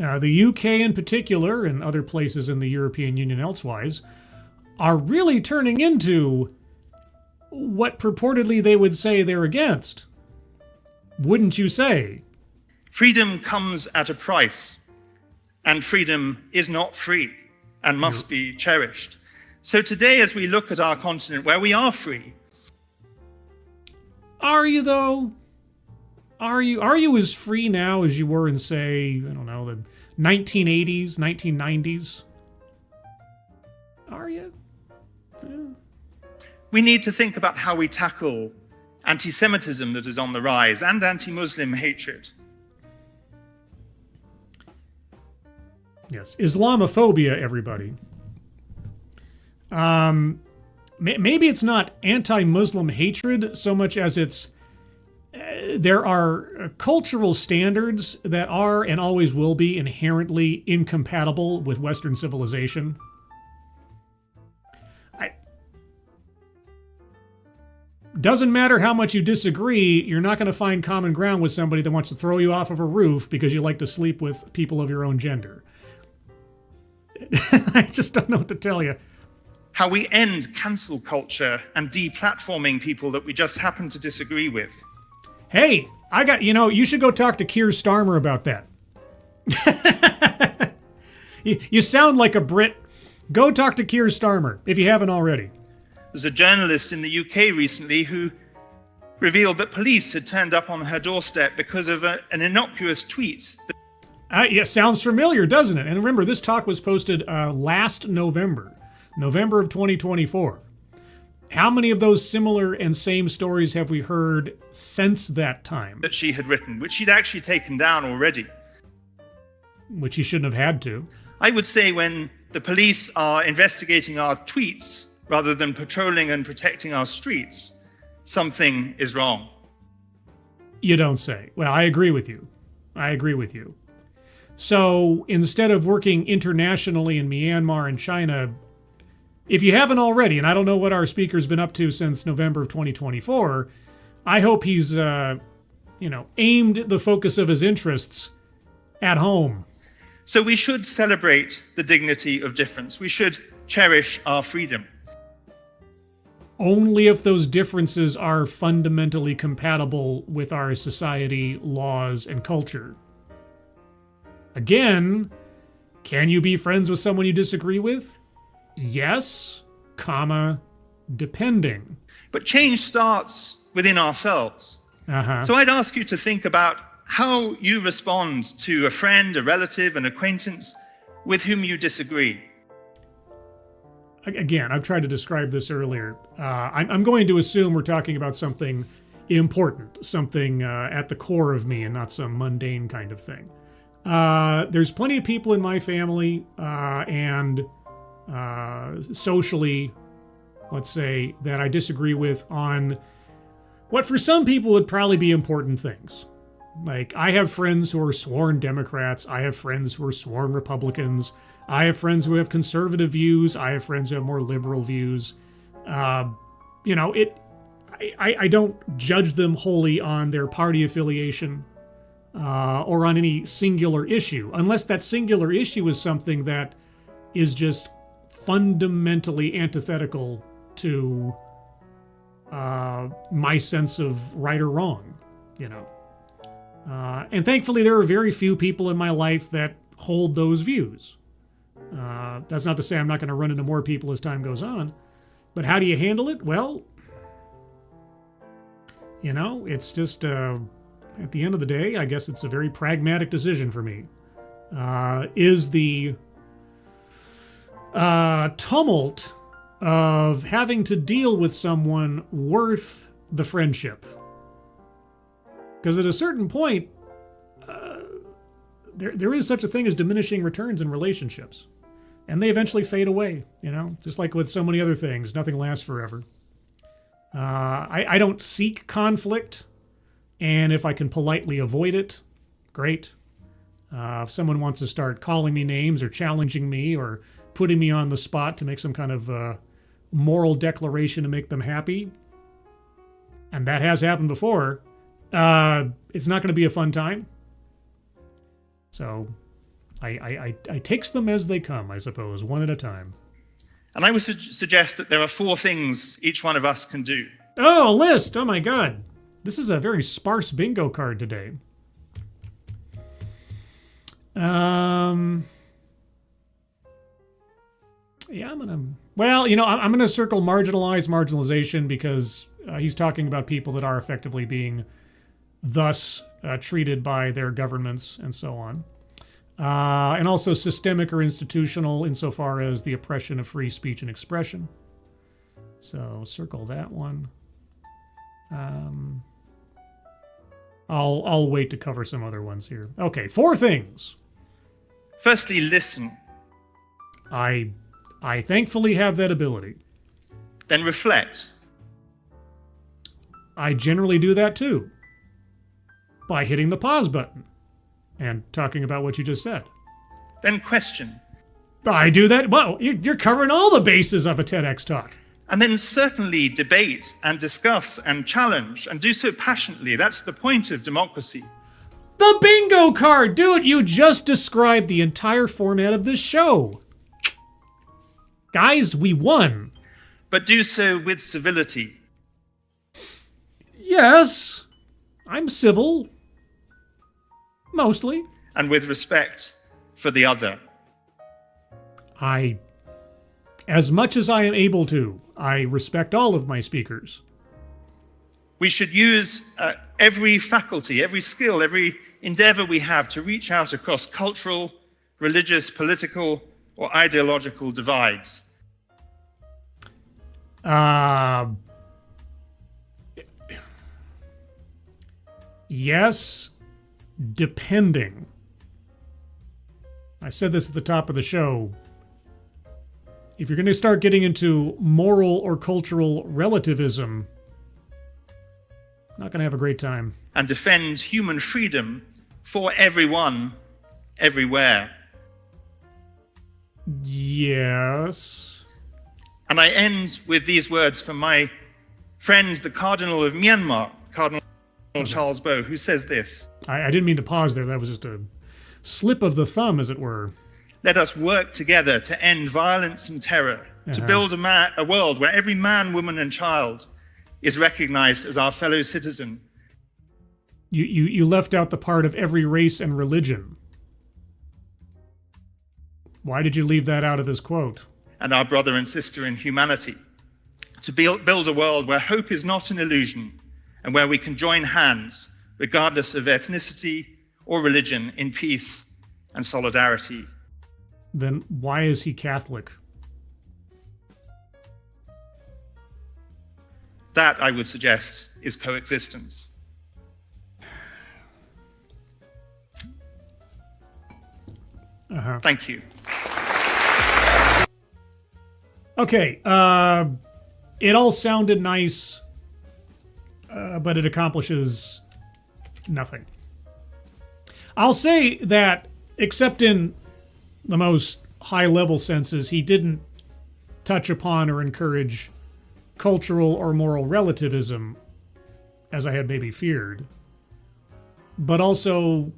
The UK in particular, and other places in the European Union elsewise, are really turning into what purportedly they would say they're against. Wouldn't you say? Freedom comes at a price, and freedom is not free and must be cherished. So today, as we look at our continent where we are free... Are you, though? Are you as free now as you were in, say, I don't know, the 1980s, 1990s? Are you? Yeah. We need to think about how we tackle anti-Semitism that is on the rise and anti-Muslim hatred. Yes, Islamophobia, everybody. Maybe it's not anti-Muslim hatred so much as it's there are cultural standards that are and always will be inherently incompatible with Western civilization. Doesn't matter how much you disagree, you're not going to find common ground with somebody that wants to throw you off of a roof because you like to sleep with people of your own gender. I just don't know what to tell you. How we end cancel culture and deplatforming people that we just happen to disagree with. Hey, you should go talk to Keir Starmer about that. You sound like a Brit. Go talk to Keir Starmer, if you haven't already. There's a journalist in the UK recently who revealed that police had turned up on her doorstep because of an innocuous tweet. Yeah, sounds familiar, doesn't it? And remember, this talk was posted last November of 2024. How many of those similar and same stories have we heard since that time? That she had written, which she'd actually taken down already. Which she shouldn't have had to. I would say when the police are investigating our tweets rather than patrolling and protecting our streets, something is wrong. You don't say. Well, I agree with you. So instead of working internationally in Myanmar and China, if you haven't already, and I don't know what our speaker's been up to since November of 2024, I hope he's, aimed the focus of his interests at home. So we should celebrate the dignity of difference. We should cherish our freedom. Only if those differences are fundamentally compatible with our society, laws, and culture. Again, can you be friends with someone you disagree with? Yes, depending. But change starts within ourselves. So I'd ask you to think about how you respond to a friend, a relative, an acquaintance with whom you disagree. Again, I've tried to describe this earlier. I'm going to assume we're talking about something important, something at the core of me and not some mundane kind of thing. There's plenty of people in my family and socially, let's say, that I disagree with on what for some people would probably be important things. Like, I have friends who are sworn Democrats. I have friends who are sworn Republicans. I have friends who have conservative views. I have friends who have more liberal views. I don't judge them wholly on their party affiliation or on any singular issue, unless that singular issue is something that is just fundamentally antithetical to my sense of right or wrong, And thankfully, there are very few people in my life that hold those views. That's not to say I'm not going to run into more people as time goes on. But how do you handle it? Well, it's just, at the end of the day, I guess it's a very pragmatic decision for me. Is the tumult of having to deal with someone worth the friendship? Because at a certain point, there is such a thing as diminishing returns in relationships. And they eventually fade away, just like with so many other things. Nothing lasts forever. I don't seek conflict, and if I can politely avoid it, great. If someone wants to start calling me names or challenging me or putting me on the spot to make some kind of moral declaration to make them happy, and that has happened before, it's not going to be a fun time. So I takes them as they come, I suppose, one at a time. And I would suggest that there are 4 things each one of us can do. Oh, a list! Oh my god. This is a very sparse bingo card today. Yeah, I'm gonna circle marginalization because he's talking about people that are effectively being thus treated by their governments and so on. And also systemic or institutional insofar as the oppression of free speech and expression. So circle that one. I'll wait to cover some other ones here. Okay, 4 things. Firstly, listen. I thankfully have that ability. Then reflect. I generally do that too. By hitting the pause button and talking about what you just said. Then question. I do that. Well, you're covering all the bases of a TEDx talk. And then certainly debate and discuss and challenge and do so passionately. That's the point of democracy. The bingo card! Dude, you just described the entire format of this show. Guys, we won. But do so with civility. Yes, I'm civil. Mostly. And with respect for the other. As much as I am able to, I respect all of my speakers. We should use every faculty, every skill, every endeavor we have to reach out across cultural, religious, political, or ideological divides. Yes, depending. I said this at the top of the show. If you're going to start getting into moral or cultural relativism, not going to have a great time. And defend human freedom for everyone, everywhere. Yes. And I end with these words from my friend, the Cardinal of Myanmar, Cardinal Charles Bo, who says this. I didn't mean to pause there. That was just a slip of the thumb, as it were. Let us work together to end violence and terror, to build a world where every man, woman, and child is recognized as our fellow citizen. You left out the part of every race and religion. Why did you leave that out of his quote? And our brother and sister in humanity. To build a world where hope is not an illusion and where we can join hands, regardless of ethnicity or religion, in peace and solidarity. Then why is he Catholic? That, I would suggest, is coexistence. Thank you. Okay, it all sounded nice, but it accomplishes nothing. I'll say that, except in the most high-level senses, he didn't touch upon or encourage cultural or moral relativism, as I had maybe feared. But also,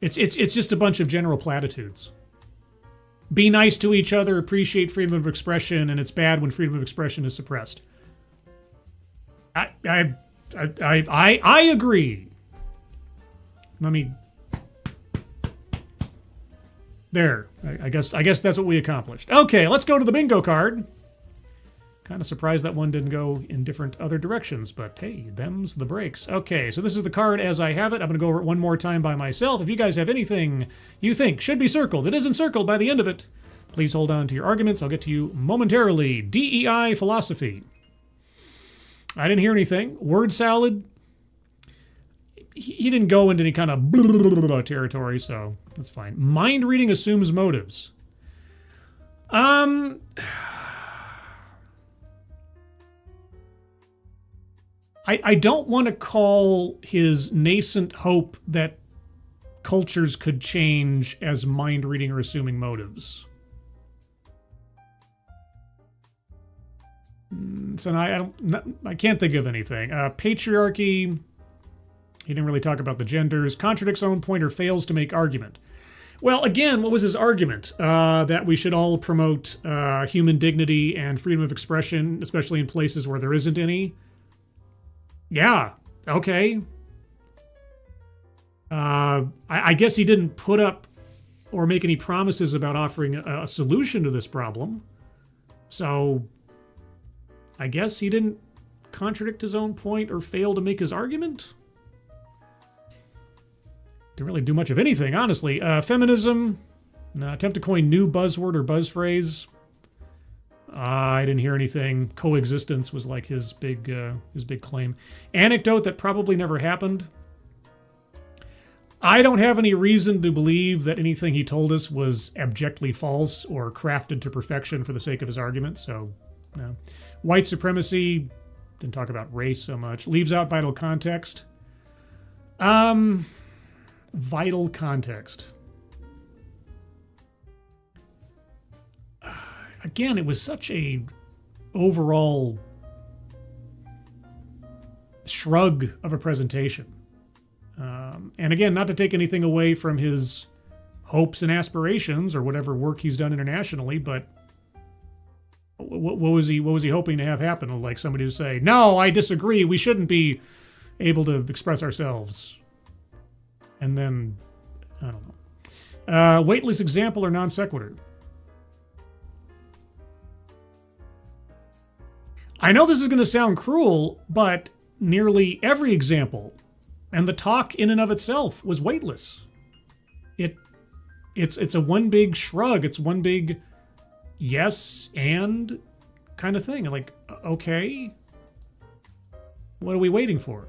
it's just a bunch of general platitudes. Be nice to each other, appreciate freedom of expression, and it's bad when freedom of expression is suppressed. I agree. Let me. There. I guess that's what we accomplished. Okay, let's go to the bingo card. Kind of surprised that one didn't go in different other directions, but hey, them's the breaks. Okay, so this is the card as I have it. I'm going to go over it one more time by myself. If you guys have anything you think should be circled that isn't circled by the end of it, please hold on to your arguments. I'll get to you momentarily. DEI philosophy. I didn't hear anything. Word salad. He didn't go into any kind of blah, blah, blah, blah territory, so that's fine. Mind reading assumes motives. I don't want to call his nascent hope that cultures could change as mind reading or assuming motives. So I can't think of anything. Patriarchy. He didn't really talk about the genders. Contradicts own point or fails to make argument. Well, again, what was his argument? That we should all promote human dignity and freedom of expression, especially in places where there isn't any. Yeah, okay. I guess he didn't put up or make any promises about offering a solution to this problem. So I guess he didn't contradict his own point or fail to make his argument. Didn't really do much of anything, honestly. Feminism, attempt to coin new buzzword or buzz phrase. I didn't hear anything. Coexistence was like his big claim. Anecdote that probably never happened. I don't have any reason to believe that anything he told us was abjectly false or crafted to perfection for the sake of his argument, so no. White supremacy, didn't talk about race so much. Leaves out vital context. Vital context. Again, it was such a overall shrug of a presentation. And again, not to take anything away from his hopes and aspirations or whatever work he's done internationally, but what was he hoping to have happen? Like somebody to say, no, I disagree. We shouldn't be able to express ourselves. And then, I don't know. Weightless example or non sequitur. I know this is going to sound cruel, but nearly every example and the talk in and of itself was weightless. It's a one big shrug. It's one big yes and kind of thing. Like, okay, what are we waiting for?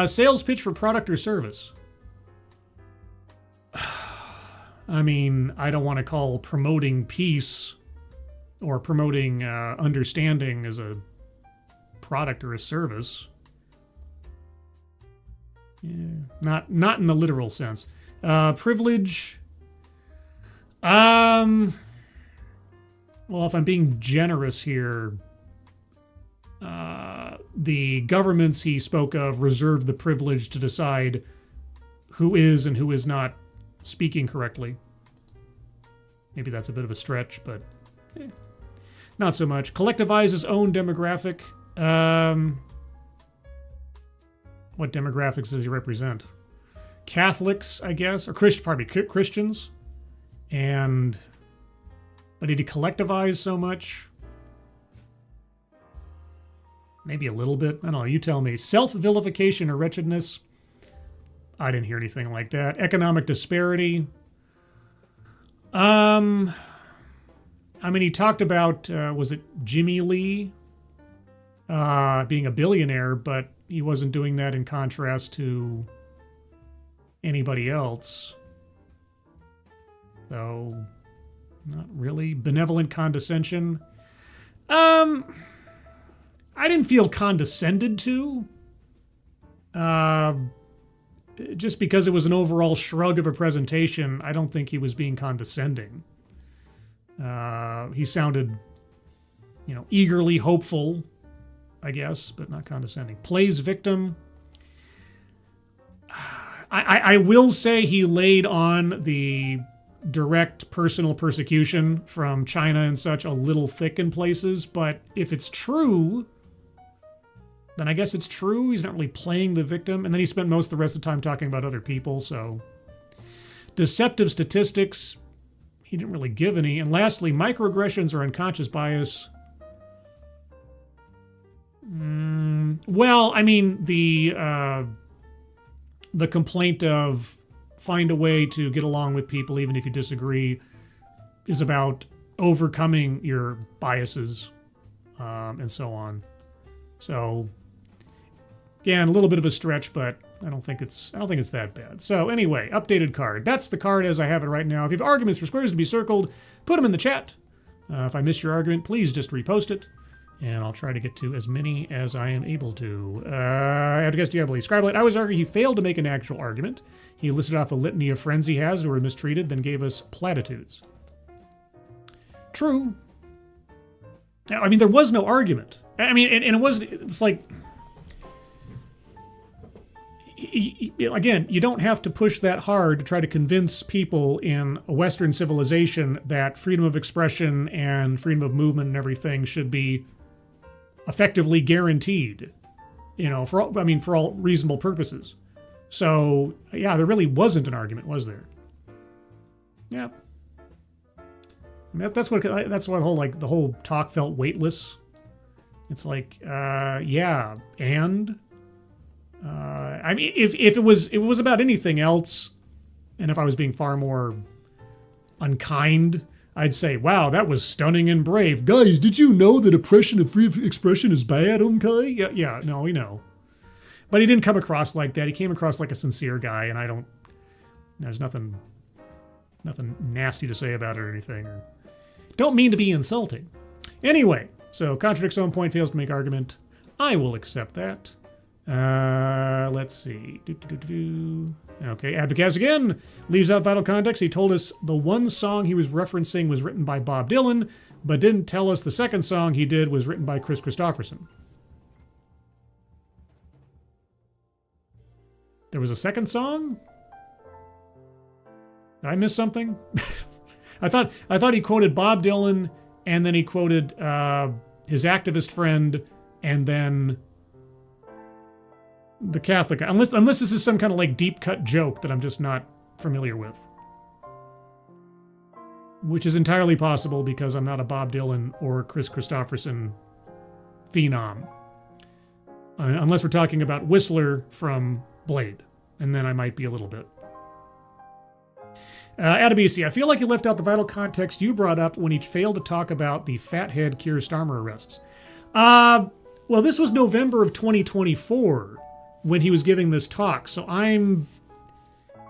Sales pitch for product or service. I mean, I don't want to call promoting peace or promoting understanding as a product or a service. Yeah, not in the literal sense. Privilege. Well, if I'm being generous here, the governments he spoke of reserved the privilege to decide who is and who is not speaking correctly. Maybe that's a bit of a stretch, but not so much. Collectivize his own demographic. What demographics does he represent? Catholics, I guess, or Christians. And but did he collectivize so much? Maybe a little bit. I don't know. You tell me. Self-vilification or wretchedness. I didn't hear anything like that. Economic disparity. I mean, he talked about, was it Jimmy Lee being a billionaire, but he wasn't doing that in contrast to anybody else. So, not really. Benevolent condescension. I didn't feel condescended to. Just because it was an overall shrug of a presentation, I don't think he was being condescending. He sounded, eagerly hopeful, I guess, but not condescending. Plays victim. I will say he laid on the direct personal persecution from China and such a little thick in places, but if it's true, then I guess it's true. He's not really playing the victim. And then he spent most of the rest of the time talking about other people, so. Deceptive statistics, he didn't really give any. And lastly, microaggressions or unconscious bias. Well, I mean, the complaint of find a way to get along with people even if you disagree is about overcoming your biases and so on. So, again, a little bit of a stretch, but I don't think it's that bad. So anyway, updated card. That's the card as I have it right now. If you have arguments for squares to be circled, put them in the chat. If I missed your argument, please just repost it, and I'll try to get to as many as I am able to. I have to guess, do you believe Scribelight? I always argue he failed to make an actual argument. He listed off a litany of friends he has who were mistreated, then gave us platitudes. True. Now, I mean, there was no argument. I mean, and it's like, again, you don't have to push that hard to try to convince people in a Western civilization that freedom of expression and freedom of movement and everything should be effectively guaranteed, for all reasonable purposes. So, yeah, there really wasn't an argument, was there? Yeah. That's why the whole talk felt weightless. It's like, yeah, and if it was about anything else, and if I was being far more unkind, I'd say, wow, that was stunning and brave. Guys, did you know that oppression of free expression is bad, okay? Yeah, no, we know. But he didn't come across like that. He came across like a sincere guy, and there's nothing nasty to say about it or anything. Or don't mean to be insulting. Anyway, so contradicts own point, fails to make argument. I will accept that. Let's see. Okay, Advocates again leaves out vital context. He told us the one song he was referencing was written by Bob Dylan, but didn't tell us the second song he did was written by Chris Christopherson. There was a second song? Did I miss something? I thought he quoted Bob Dylan, and then he quoted his activist friend, and then the Catholic guy. Unless this is some kind of like deep cut joke that I'm just not familiar with. Which is entirely possible because I'm not a Bob Dylan or Chris Christopherson phenom. Unless we're talking about Whistler from Blade. And then I might be a little bit. Adabisi, I feel like you left out the vital context you brought up when he failed to talk about the fathead Keir Starmer arrests. Well, this was November of 2024 when he was giving this talk. So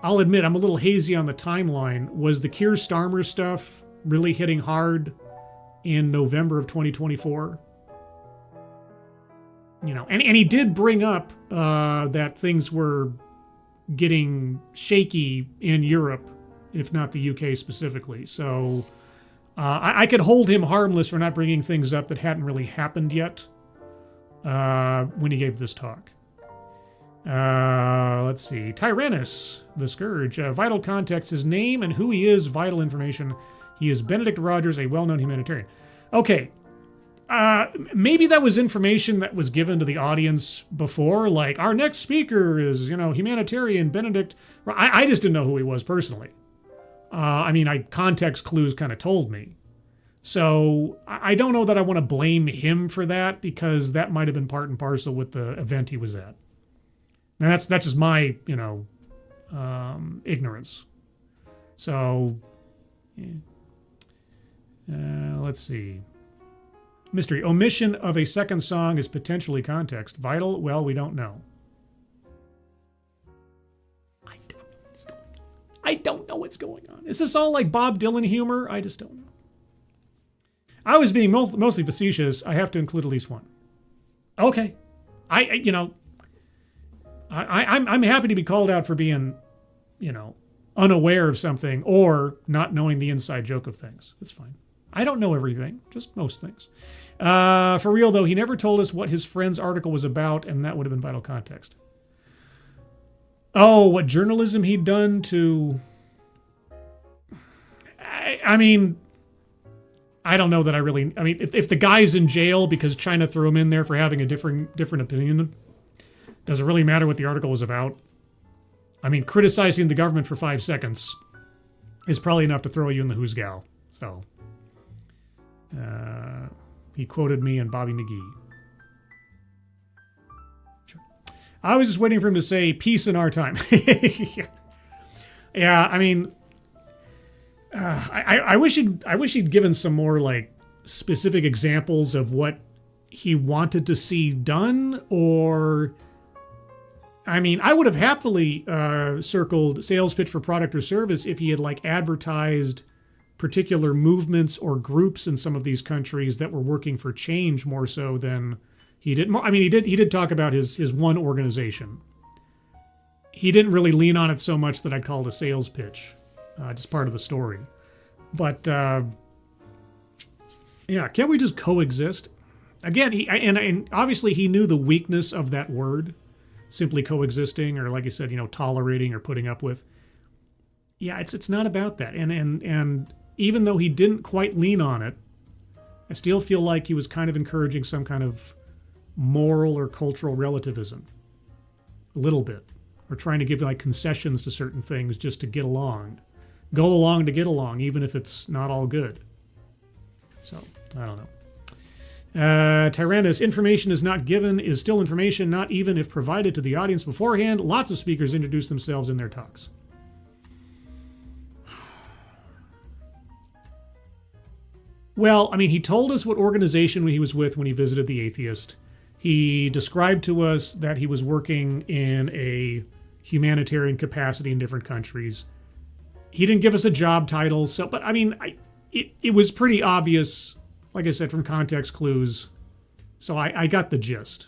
I'll admit, I'm a little hazy on the timeline. Was the Keir Starmer stuff really hitting hard in November of 2024? And he did bring up that things were getting shaky in Europe, if not the UK specifically. So I could hold him harmless for not bringing things up that hadn't really happened yet when he gave this talk. Let's see. Tyrannus, the Scourge. Vital context, his name and who he is, vital information. He is Benedict Rogers, a well-known humanitarian. Okay. Maybe that was information that was given to the audience before, like, our next speaker is, humanitarian Benedict. I just didn't know who he was personally. Context clues kind of told me. So I don't know that I want to blame him for that, because that might have been part and parcel with the event he was at. Now that's just my, ignorance. So, yeah. Let's see. Mystery. Omission of a second song is potentially context. Vital? Well, we don't know. I don't know what's going on. Is this all like Bob Dylan humor? I just don't know. I was being mostly facetious. I have to include at least one. Okay. I'm happy to be called out for being, unaware of something or not knowing the inside joke of things. It's fine. I don't know everything, just most things. For real, though, he never told us what his friend's article was about, and that would have been vital context. Oh, what journalism he'd done to... I don't know that I really... if the guy's in jail because China threw him in there for having a different opinion, does it really matter what the article was about? Criticizing the government for 5 seconds is probably enough to throw you in the who's gal. So... he quoted me and Bobby McGee. Sure. I was just waiting for him to say peace in our time. Yeah, I wish he'd given some more like specific examples of what he wanted to see done, or I would have happily circled sales pitch for product or service if he had like advertised particular movements or groups in some of these countries that were working for change more so than he did. He did talk about his one organization. He didn't really lean on it so much that I'd call it a sales pitch, just part of the story. But yeah, can't we just coexist? Again, and obviously he knew the weakness of that word, simply coexisting, or like you said, tolerating or putting up with. Yeah, it's not about that. And even though he didn't quite lean on it, I still feel like he was kind of encouraging some kind of moral or cultural relativism. A little bit. Or trying to give like concessions to certain things just to get along. Go along to get along, even if it's not all good. So, I don't know. Tyrannus, information is not given is still information, not even if provided to the audience beforehand. Lots of speakers introduce themselves in their talks. Well, I mean, he told us what organization he was with when he visited the atheist. He described to us that he was working in a humanitarian capacity in different countries. He didn't give us a job title, so, but I mean, it was pretty obvious, like I said, from context clues. So I got the gist.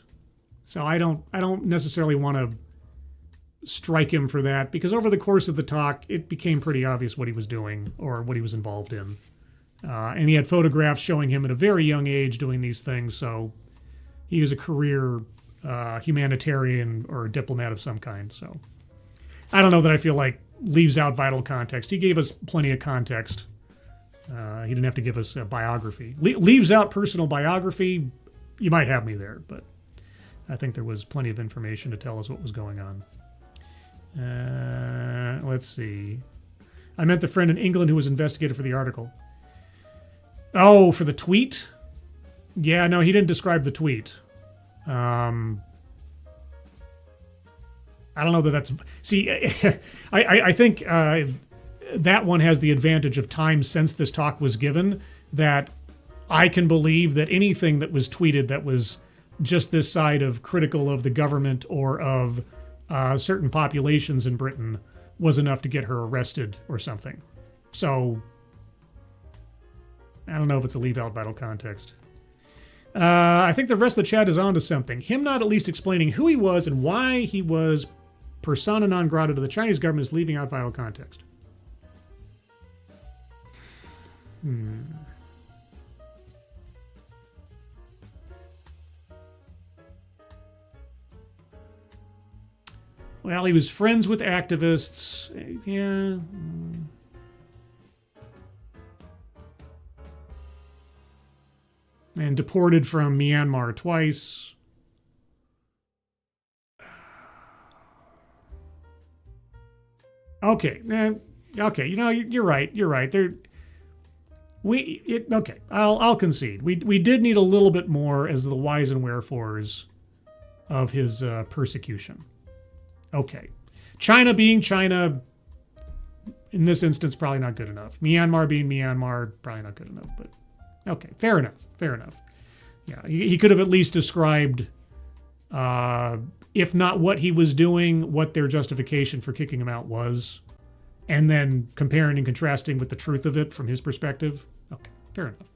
So I don't necessarily want to strike him for that, because over the course of the talk, it became pretty obvious what he was doing or what he was involved in. And he had photographs showing him at a very young age doing these things, so he was a career humanitarian or a diplomat of some kind. So I don't know that I feel like leaves out vital context. He gave us plenty of context. He didn't have to give us a biography. Leaves out personal biography, you might have me there, but I think there was plenty of information to tell us what was going on. Let's see. I meant the friend in England who was investigated for the article. Oh, for the tweet? Yeah, no, he didn't describe the tweet. I don't know that that's... See, I think that one has the advantage of time since this talk was given, that I can believe that anything that was tweeted that was just this side of critical of the government or of certain populations in Britain was enough to get her arrested or something. So I don't know if it's a leave out vital context. I think the rest of the chat is onto something. Him not at least explaining who he was and why he was persona non grata to the Chinese government is leaving out vital context. Well, he was friends with activists. Yeah. And deported from Myanmar twice. Okay. Okay. You're right. You're right. Okay. I'll concede. We did need a little bit more as the whys and wherefores of his persecution. Okay. China being China, in this instance, probably not good enough. Myanmar being Myanmar, probably not good enough. But okay, fair enough. Fair enough. Yeah, he could have at least described, if not what he was doing, what their justification for kicking him out was, and then comparing and contrasting with the truth of it from his perspective. Okay, fair enough.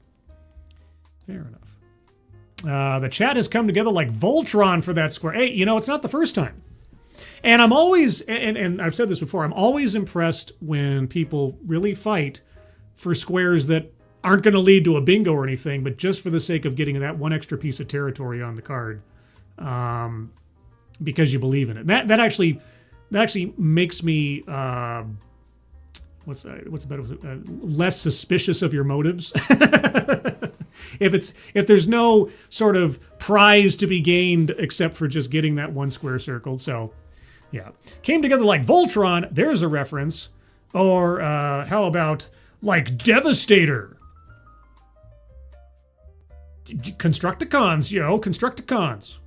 Fair enough. The chat has come together like Voltron for that square. Hey, it's not the first time. And I'm always, and I've said this before, I'm always impressed when people really fight for squares that aren't going to lead to a bingo or anything, but just for the sake of getting that one extra piece of territory on the card, because you believe in it. That actually makes me what's better, less suspicious of your motives. If there's no sort of prize to be gained except for just getting that one square circled. So yeah, came together like Voltron. There's a reference. Or how about like Devastator? Constructicons, Constructicons.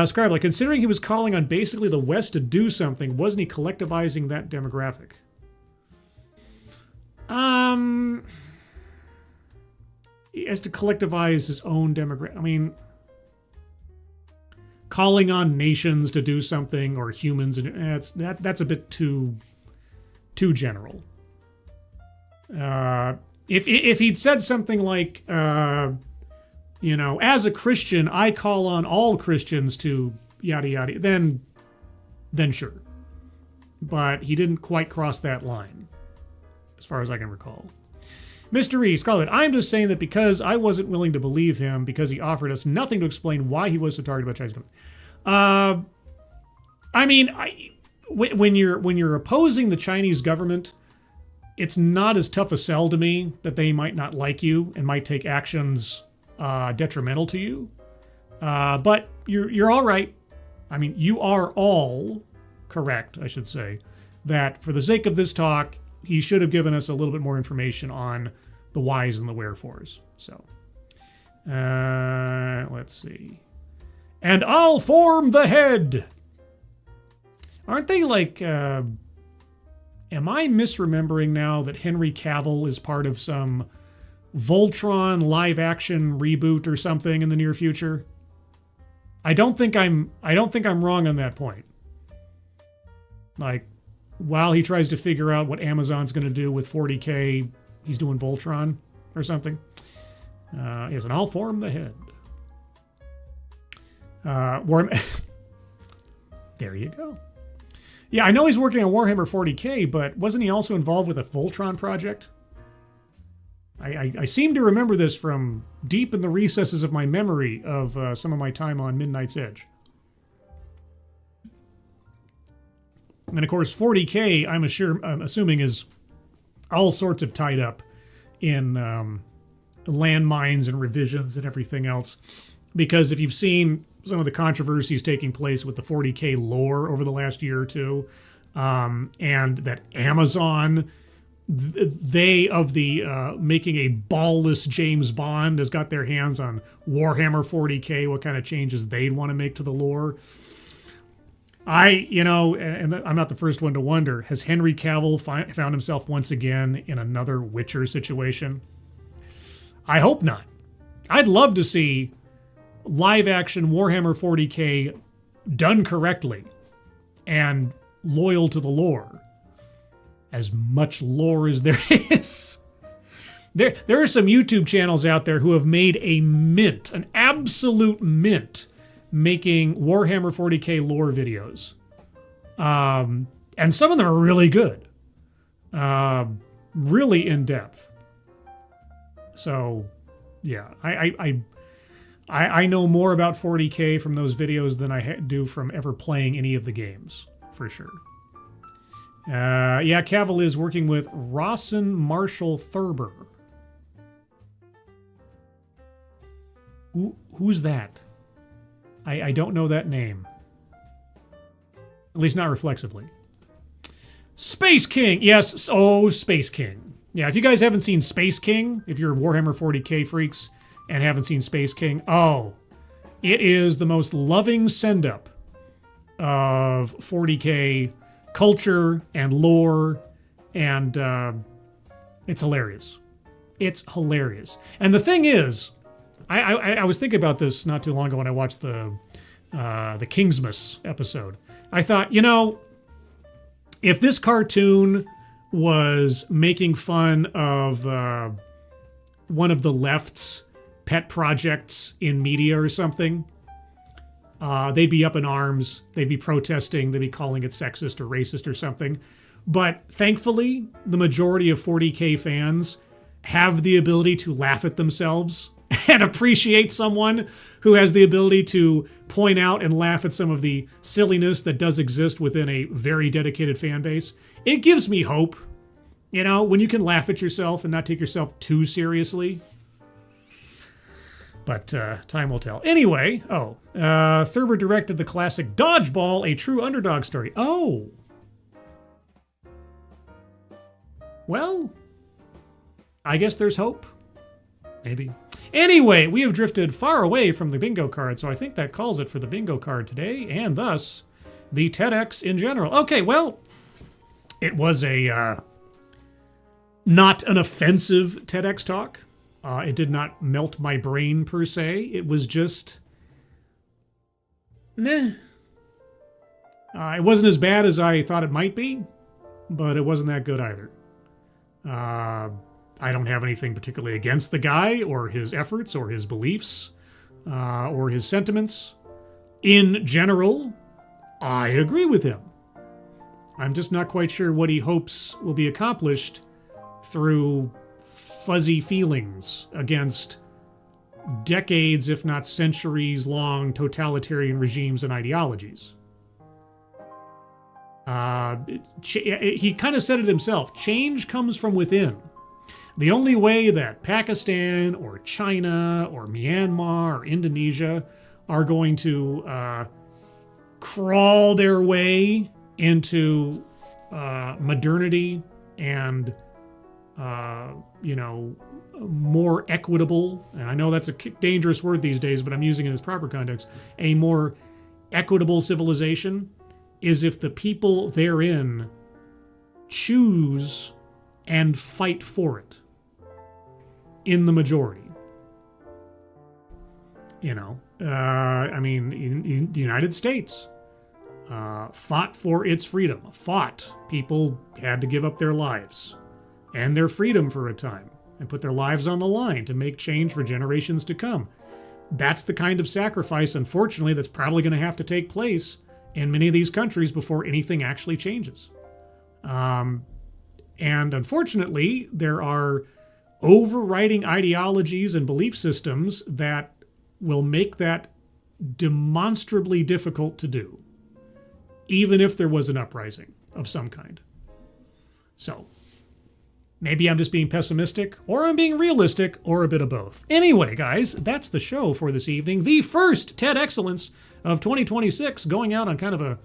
Scribe, like, considering he was calling on basically the West to do something, wasn't he collectivizing that demographic? He has to collectivize his own demographic. I mean, calling on nations to do something or humans, that's a bit too general. If he'd said something like, as a Christian, I call on all Christians to yada yada, then sure. But he didn't quite cross that line, as far as I can recall. Mystery, Scarlet, I'm just saying that because I wasn't willing to believe him because he offered us nothing to explain why he was so targeted about Chinese government. I mean, when you're opposing the Chinese government, it's not as tough a sell to me that they might not like you and might take actions detrimental to you. But you're all right. I mean, you are all correct, I should say, that for the sake of this talk, he should have given us a little bit more information on the whys and the wherefores. So, let's see. And I'll form the head. Aren't they like, am I misremembering now that Henry Cavill is part of some Voltron live action reboot or something in the near future? I don't think I'm wrong on that point. Like, while he tries to figure out what Amazon's going to do with 40K, he's doing Voltron or something. Yes, and I'll form the head. There you go. Yeah, I know he's working on Warhammer 40K, but wasn't he also involved with a Voltron project? I seem to remember this from deep in the recesses of my memory of some of my time on Midnight's Edge. And of course, 40K, I'm assuming, is all sorts of tied up in landmines and revisions and everything else. Because if you've seen some of the controversies taking place with the 40K lore over the last year or two, and that Amazon, they of the making a ballless James Bond, has got their hands on Warhammer 40K, what kind of changes they'd want to make to the lore. And I'm not the first one to wonder, has Henry Cavill found himself once again in another Witcher situation? I hope not. I'd love to see live action Warhammer 40K done correctly and loyal to the lore. As much lore as there is. There are some YouTube channels out there who have made a mint, an absolute mint, making Warhammer 40K lore videos. And some of them are really good. Really in depth. So, yeah, I know more about 40K from those videos than I do from ever playing any of the games, for sure. Yeah, Cavill is working with Rawson Marshall Thurber. Who's that? I don't know that name. At least not reflexively. Space King! Yes, oh, Space King. Yeah, if you guys haven't seen Space King, if you're Warhammer 40K freaks and haven't seen Space King, oh, it is the most loving send-up of 40K culture and lore, and it's hilarious. It's hilarious. And the thing is, I was thinking about this not too long ago when I watched the Kingsmas episode. I thought, if this cartoon was making fun of one of the left's pet projects in media or something, they'd be up in arms, they'd be protesting, they'd be calling it sexist or racist or something. But thankfully, the majority of 40K fans have the ability to laugh at themselves and appreciate someone who has the ability to point out and laugh at some of the silliness that does exist within a very dedicated fan base. It gives me hope, when you can laugh at yourself and not take yourself too seriously. But time will tell. Anyway, Thurber directed the classic Dodgeball, a true underdog story. Oh. Well, I guess there's hope. Maybe. Anyway, we have drifted far away from the bingo card, so I think that calls it for the bingo card today, and thus, the TEDx in general. Okay, well, it was a not an offensive TEDx talk. It did not melt my brain, per se. It was just... meh. It wasn't as bad as I thought it might be, but it wasn't that good either. I don't have anything particularly against the guy, or his efforts, or his beliefs, or his sentiments. In general, I agree with him. I'm just not quite sure what he hopes will be accomplished through fuzzy feelings against decades, if not centuries long totalitarian regimes and ideologies. He kind of said it himself. Change comes from within. The only way that Pakistan or China or Myanmar or Indonesia are going to crawl their way into modernity and, more equitable, and I know that's a dangerous word these days, but I'm using it in its proper context, a more equitable civilization is if the people therein choose and fight for it in the majority. The United States fought for its freedom. People had to give up their lives and their freedom for a time and put their lives on the line to make change for generations to come. That's the kind of sacrifice, unfortunately, that's probably going to have to take place in many of these countries before anything actually changes. And unfortunately, there are overriding ideologies and belief systems that will make that demonstrably difficult to do, even if there was an uprising of some kind. So, maybe I'm just being pessimistic, or I'm being realistic, or a bit of both. Anyway, guys, that's the show for this evening. The first TEDXcellence of 2026, going out on kind of a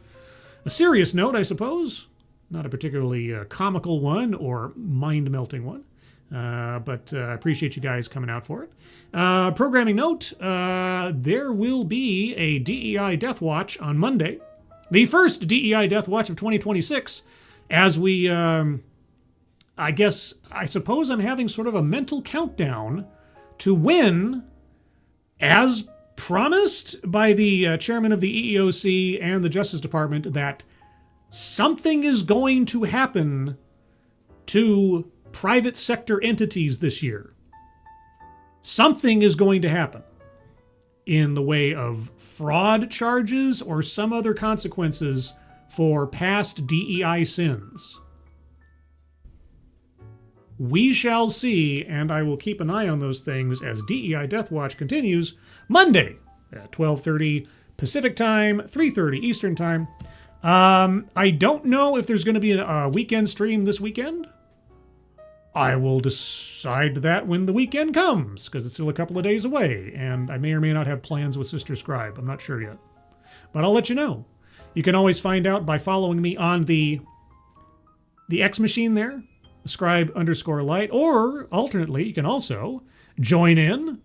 serious note, I suppose. Not a particularly comical one or mind-melting one. But I appreciate you guys coming out for it. Programming note, there will be a DEI Death Watch on Monday. The first DEI Death Watch of 2026, as we... I suppose I'm having sort of a mental countdown to when, as promised by the chairman of the EEOC and the Justice Department, that something is going to happen to private sector entities this year. Something is going to happen in the way of fraud charges or some other consequences for past DEI sins. We shall see, and I will keep an eye on those things as DEI Death Watch continues Monday at 12:30 Pacific Time, 3:30 Eastern Time. I don't know if there's going to be a weekend stream this weekend. I will decide that when the weekend comes, because it's still a couple of days away, and I may or may not have plans with Sister Scribe. I'm not sure yet. But I'll let you know. You can always find out by following me on the X machine there, scribe_light, or alternately, you can also join in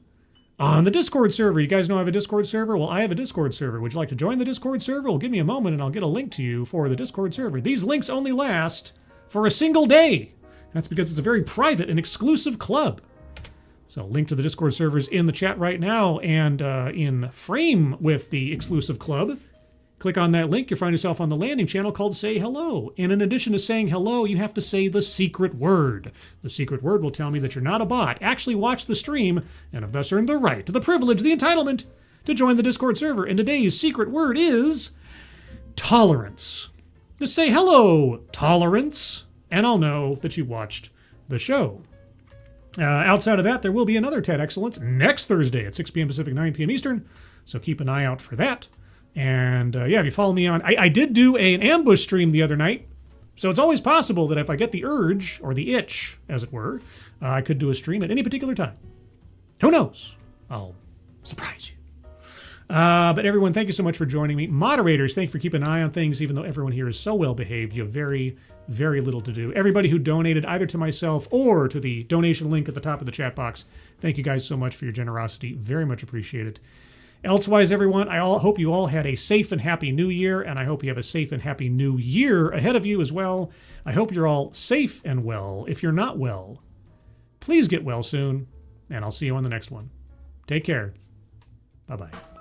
on the Discord server. You guys know I have a Discord server? Well, I have a Discord server. Would you like to join the Discord server? Well, give me a moment and I'll get a link to you for the Discord server. These links only last for a single day. That's because it's a very private and exclusive club. So link to the Discord server is in the chat right now, and in frame with the exclusive club. Click on that link, you'll find yourself on the landing channel called Say Hello. And in addition to saying hello, you have to say the secret word. The secret word will tell me that you're not a bot. Actually watch the stream, and have thus earned the right, the privilege, the entitlement to join the Discord server. And today's secret word is tolerance. Just say hello, tolerance, and I'll know that you watched the show. Outside of that, there will be another TEDXcellence next Thursday at 6 p.m. Pacific, 9 p.m. Eastern. So keep an eye out for that. And if you follow me on, I did do an ambush stream the other night. So it's always possible that if I get the urge, or the itch, as it were, I could do a stream at any particular time. Who knows? I'll surprise you. But everyone, thank you so much for joining me. Moderators, thank you for keeping an eye on things, even though everyone here is so well behaved. You have very, very little to do. Everybody who donated either to myself or to the donation link at the top of the chat box, thank you guys so much for your generosity. Very much appreciated. Elsewise, everyone, I hope you all had a safe and happy new year, and I hope you have a safe and happy new year ahead of you as well. I hope you're all safe and well. If you're not well, please get well soon, and I'll see you on the next one. Take care. Bye-bye.